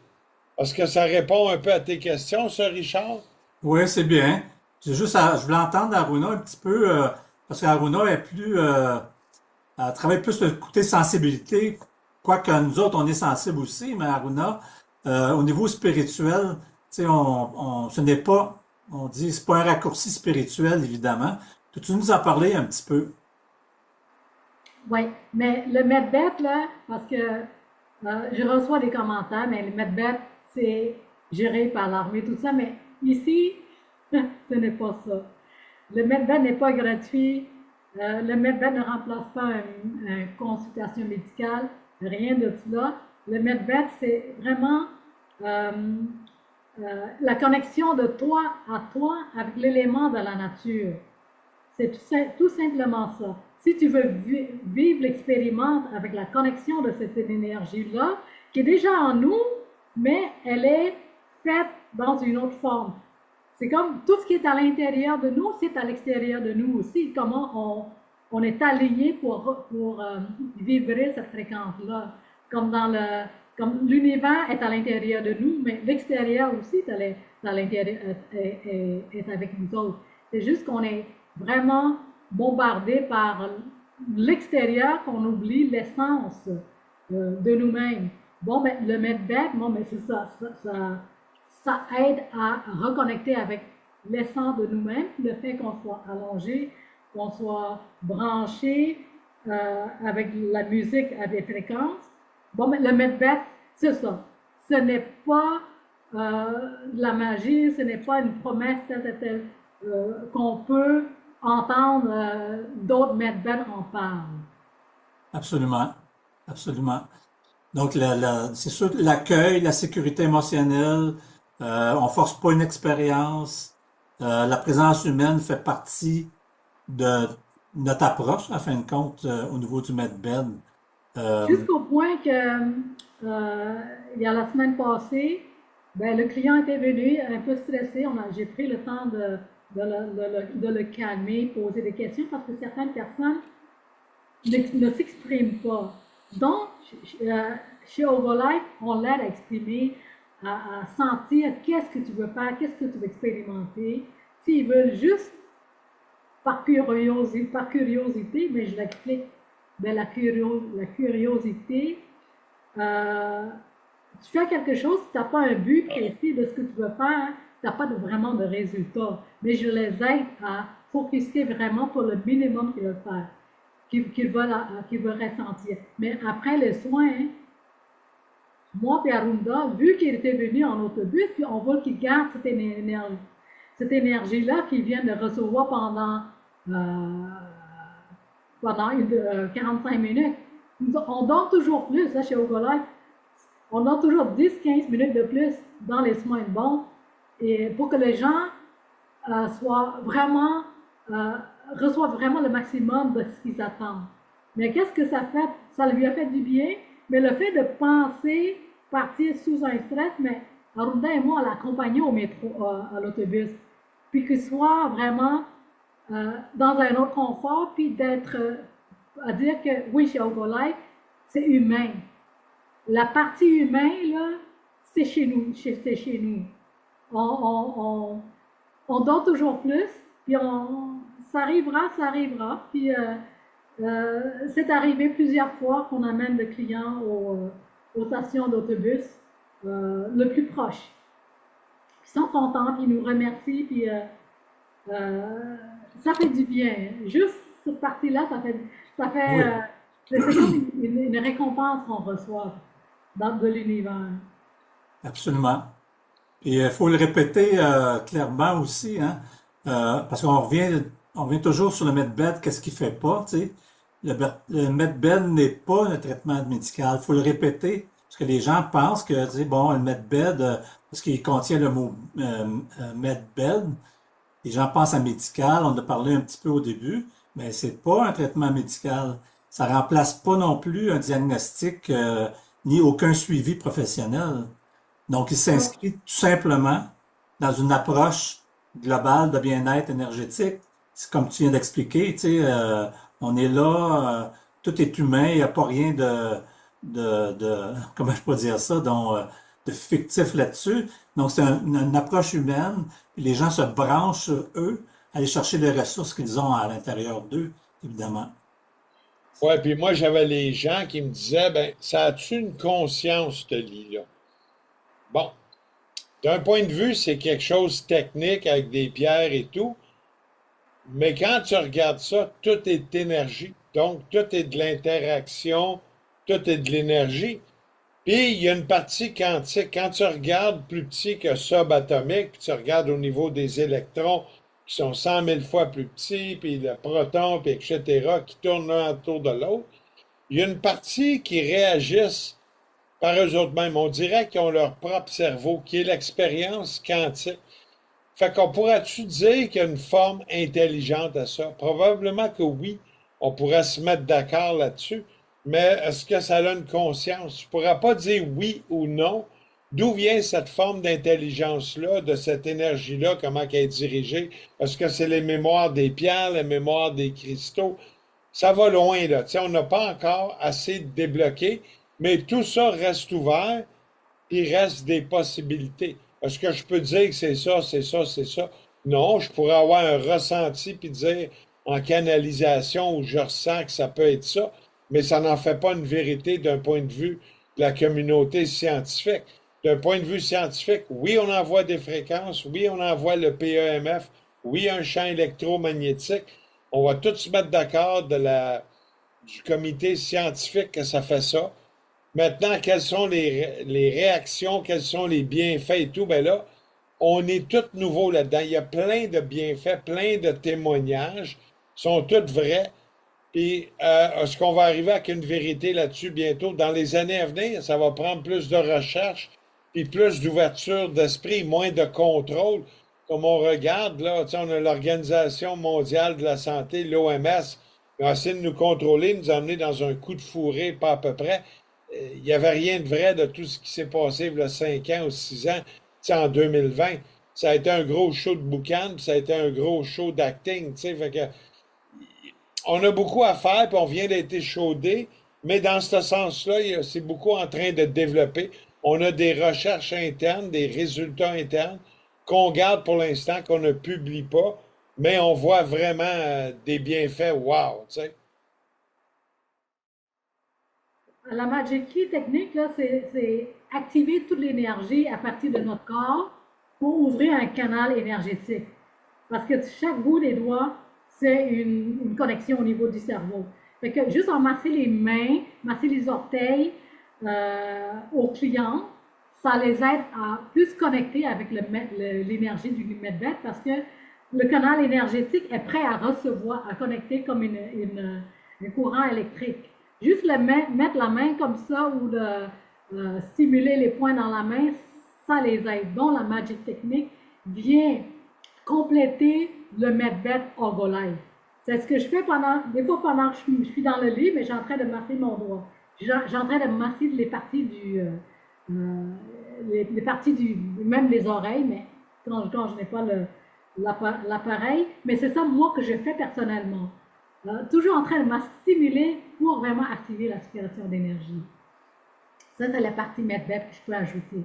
Est-ce que ça répond un peu à tes questions, ça, Richard? Oui, c'est bien. Je voulais entendre Aruna un petit peu, parce qu'Aruna est plus, elle travaille plus le côté sensibilité, quoique nous autres, on est sensibles aussi, mais Aruna, au niveau spirituel, tu sais, ce n'est pas, on dit, c'est pas un raccourci spirituel, évidemment. Peux-tu nous en parler un petit peu? Oui, mais le Medbet, là, parce que je reçois des commentaires, mais le Medbet, c'est géré par l'armée, tout ça, mais ici, ce n'est pas ça. Le Medbet n'est pas gratuit. Le Medbet ne remplace pas une consultation médicale, rien de cela. Le Medbet, c'est vraiment euh, la connexion de toi à toi avec l'élément de la nature. C'est tout simplement ça. Si tu veux vivre l'expérimente avec la connexion de cette énergie-là, qui est déjà en nous, mais elle est faite dans une autre forme. C'est comme tout ce qui est à l'intérieur de nous, c'est à l'extérieur de nous aussi. Comment on est allié pour vibrer cette fréquence-là. Comme l'univers est à l'intérieur de nous, mais l'extérieur aussi est à l'intérieur, est avec nous autres. C'est juste qu'on est vraiment bombardé par l'extérieur qu'on oublie l'essence de nous-mêmes. Bon, ben, le Medbed, bon, ben, c'est ça aide à reconnecter avec l'essence de nous-mêmes, le fait qu'on soit allongé, qu'on soit branché avec la musique à des fréquences. Bon, mais le Medbet, c'est ça. Ce n'est pas de la magie, ce n'est pas une promesse telle, qu'on peut entendre d'autres Medbets en parler. Absolument. Absolument. Donc, c'est sûr, l'accueil, la sécurité émotionnelle, on force pas une expérience. La présence humaine fait partie de notre approche, en fin de compte, au niveau du MedBed. Euh, Jusqu'au point que, il y a la semaine passée, ben, le client était venu un peu stressé. J'ai pris le temps de le calmer, poser des questions parce que certaines personnes ne s'expriment pas. Donc, chez Ovolife, on l'aide à exprimer, à sentir qu'est-ce que tu veux faire, qu'est-ce que tu veux expérimenter. S'ils veulent juste par curiosité, mais je l'explique, ben, la curiosité, euh, tu fais quelque chose, tu n'as pas un but précis de ce que tu veux faire, tu n'as pas vraiment de résultat. Mais je les aide à focuser vraiment pour le minimum qu'ils veulent faire, qu'ils veulent ressentir. Mais après les soins, moi et Arunda, vu qu'il était venu en autobus, puis on veut qu'il garde cette énergie-là qu'il vient de recevoir pendant 45 minutes. On donne toujours plus, là, chez Ogolife. On donne toujours 10-15 minutes de plus dans les soins de bon, et pour que les gens soient vraiment, euh, reçoivent vraiment le maximum de ce qu'ils attendent. Mais qu'est-ce que ça fait? Ça lui a fait du bien, mais le fait de penser partir sous un stress, mais Arunda et moi, on l'accompagnait au métro, à l'autobus, puis qu'il soit vraiment dans un autre confort, puis d'être, à dire que oui, chez Ogolife, c'est humain. La partie humaine, là, c'est chez nous, c'est chez nous. On donne toujours plus, puis ça arrivera, puis c'est arrivé plusieurs fois qu'on amène le client aux stations d'autobus le plus proche. Ils sont contents, puis ils nous remercient, puis ça fait du bien. Juste cette partie-là, ça fait oui, c'est comme une récompense qu'on reçoit de l'univers. absolument. Et il faut le répéter clairement aussi, hein, parce on revient toujours sur le medbed, qu'est-ce qu'il fait pas, tu sais. Le medbed n'est pas un traitement médical. Il faut le répéter, parce que les gens pensent que, tu sais, bon, le medbed, parce qu'il contient le mot medbed, les gens pensent à médical, on en a parlé un petit peu au début, mais c'est pas un traitement médical. Ça remplace pas non plus un diagnostic ni aucun suivi professionnel. Donc, il Non. s'inscrit tout simplement dans une approche globale de bien-être énergétique. C'est comme tu viens d'expliquer, tu sais, on est là, tout est humain, il n'y a pas rien comment je peux dire ça, donc, de fictif là-dessus. Donc, c'est une approche humaine, puis les gens se branchent sur eux, aller chercher les ressources qu'ils ont à l'intérieur d'eux, évidemment. Ouais, puis moi, j'avais les gens qui me disaient, ben, ça a-tu une conscience, ce lit-là? Bon, d'un point de vue, c'est quelque chose de technique avec des pierres et tout, mais quand tu regardes ça, tout est énergie. Donc, tout est de l'interaction, tout est de l'énergie. Puis, il y a une partie quantique. Quand tu regardes plus petit que subatomique, puis tu regardes au niveau des électrons qui sont 100 000 fois plus petits, puis le proton, puis etc., qui tournent l'un autour de l'autre, il y a une partie qui réagissent par eux autres mêmes. On dirait qu'ils ont leur propre cerveau, qui est l'expérience quantique. Fait qu'on pourrait-tu dire qu'il y a une forme intelligente à ça? Probablement que oui. On pourrait se mettre d'accord là-dessus. Mais est-ce que ça a une conscience? Je ne pourrais pas dire oui ou non. D'où vient cette forme d'intelligence-là, de cette énergie-là, comment elle est dirigée? Est-ce que c'est les mémoires des pierres, les mémoires des cristaux? Ça va loin, là. Tu sais, on n'a pas encore assez débloqué, mais tout ça reste ouvert, il reste des possibilités. Est-ce que je peux dire que c'est ça, c'est ça, c'est ça? Non, je pourrais avoir un ressenti puis dire en canalisation où je ressens que ça peut être ça, mais ça n'en fait pas une vérité d'un point de vue de la communauté scientifique. D'un point de vue scientifique, oui, on envoie des fréquences, oui, on envoie le PEMF, oui, un champ électromagnétique. On va tous se mettre d'accord du comité scientifique que ça fait ça. Maintenant, quelles sont les réactions, quels sont les bienfaits et tout, ben là, on est tous nouveaux là-dedans. Il y a plein de bienfaits, plein de témoignages, sont tous vrais. Puis, est-ce qu'on va arriver avec une vérité là-dessus bientôt? Dans les années à venir, ça va prendre plus de recherche, puis plus d'ouverture d'esprit, moins de contrôle. Comme on regarde, là, tu sais, on a l'Organisation mondiale de la santé, l'OMS, qui a essayé de nous contrôler, nous emmener dans un coup de fourré, pas à peu près. Il n'y avait rien de vrai de tout ce qui s'est passé il y a 5 ans ou 6 ans, tu sais, en 2020. Ça a été un gros show de boucan, puis ça a été un gros show d'acting, tu sais, fait que on a beaucoup à faire, puis on vient d'être échaudé, mais dans ce sens-là, c'est beaucoup en train de développer. On a des recherches internes, des résultats internes qu'on garde pour l'instant, qu'on ne publie pas, mais on voit vraiment des bienfaits, wow, tu sais. La Magic Key technique, là, c'est activer toute l'énergie à partir de notre corps pour ouvrir un canal énergétique. Parce que chaque bout des doigts, c'est une connexion au niveau du cerveau. Fait que juste en masser les mains, masser les orteils aux clients, ça les aide à plus connecter avec l'énergie du Medvet parce que le canal énergétique est prêt à recevoir, à connecter comme un courant électrique. Juste mettre la main comme ça ou stimuler les points dans la main, ça les aide. Donc la Magic Technique vient compléter le Medvet Orgolife. C'est ce que je fais des fois pendant que je suis dans le lit, mais j'ai en train de masser mon doigt. J'ai en train de masser les parties même les oreilles, mais quand je n'ai pas l'appareil. Mais c'est ça, moi, que je fais personnellement. Toujours en train de me stimuler pour vraiment activer la circulation d'énergie. Ça, c'est la partie Medvet que je peux ajouter.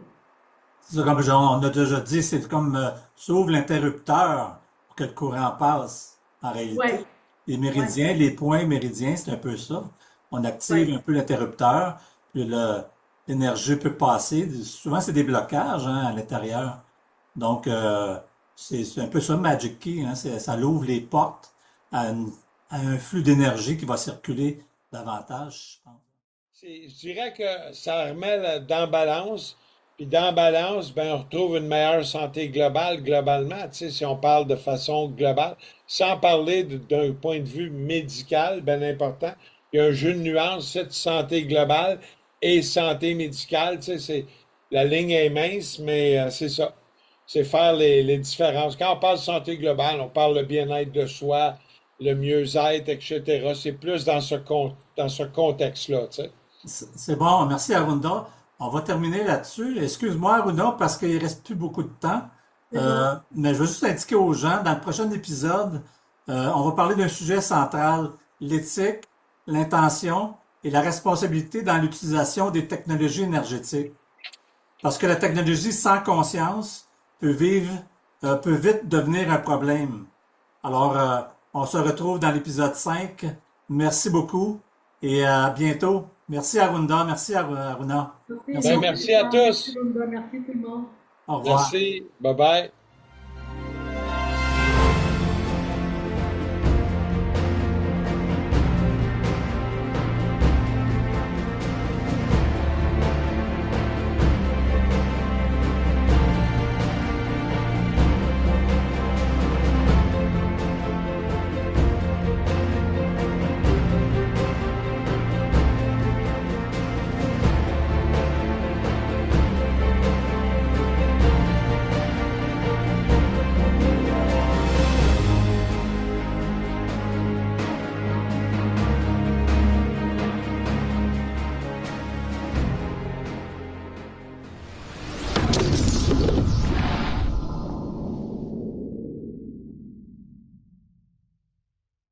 C'est ça, comme on a déjà dit, c'est comme tu ouvres l'interrupteur pour que le courant passe, en Oui, réalité. Les oui, méridiens, les points méridiens, c'est un peu ça. On active oui. un peu l'interrupteur, puis l'énergie peut passer. Souvent, c'est des blocages hein, à l'intérieur. Donc, c'est un peu ça, Magic Key. Hein, ça l'ouvre les portes à, à un flux d'énergie qui va circuler davantage, je pense. Je dirais que ça remet dans balance. Puis dans balance, ben, on retrouve une meilleure santé globale, globalement, tu sais, si on parle de façon globale, sans parler d'un point de vue médical, bien important. Il y a un jeu de nuances, c'est santé globale et santé médicale, tu sais, la ligne est mince, mais c'est ça. C'est faire les différences. Quand on parle de santé globale, on parle de bien-être de soi, le mieux-être, etc. C'est plus dans dans ce contexte-là, tu sais. C'est bon, merci Aruna. On va terminer là-dessus. Excuse-moi Aruna parce qu'il ne reste plus beaucoup de temps. C'est bon. Mais je veux juste indiquer aux gens, dans le prochain épisode, on va parler d'un sujet central, l'éthique, l'intention et la responsabilité dans l'utilisation des technologies énergétiques. Parce que la technologie sans conscience peut vite devenir un problème. Alors, on se retrouve dans l'épisode 5. Merci beaucoup et à bientôt. Merci Arunda, merci Aruna. Merci, Merci Ben, beaucoup. merci merci à Richard, merci tous. Linda, merci tout le monde. Au revoir. Merci. Bye bye.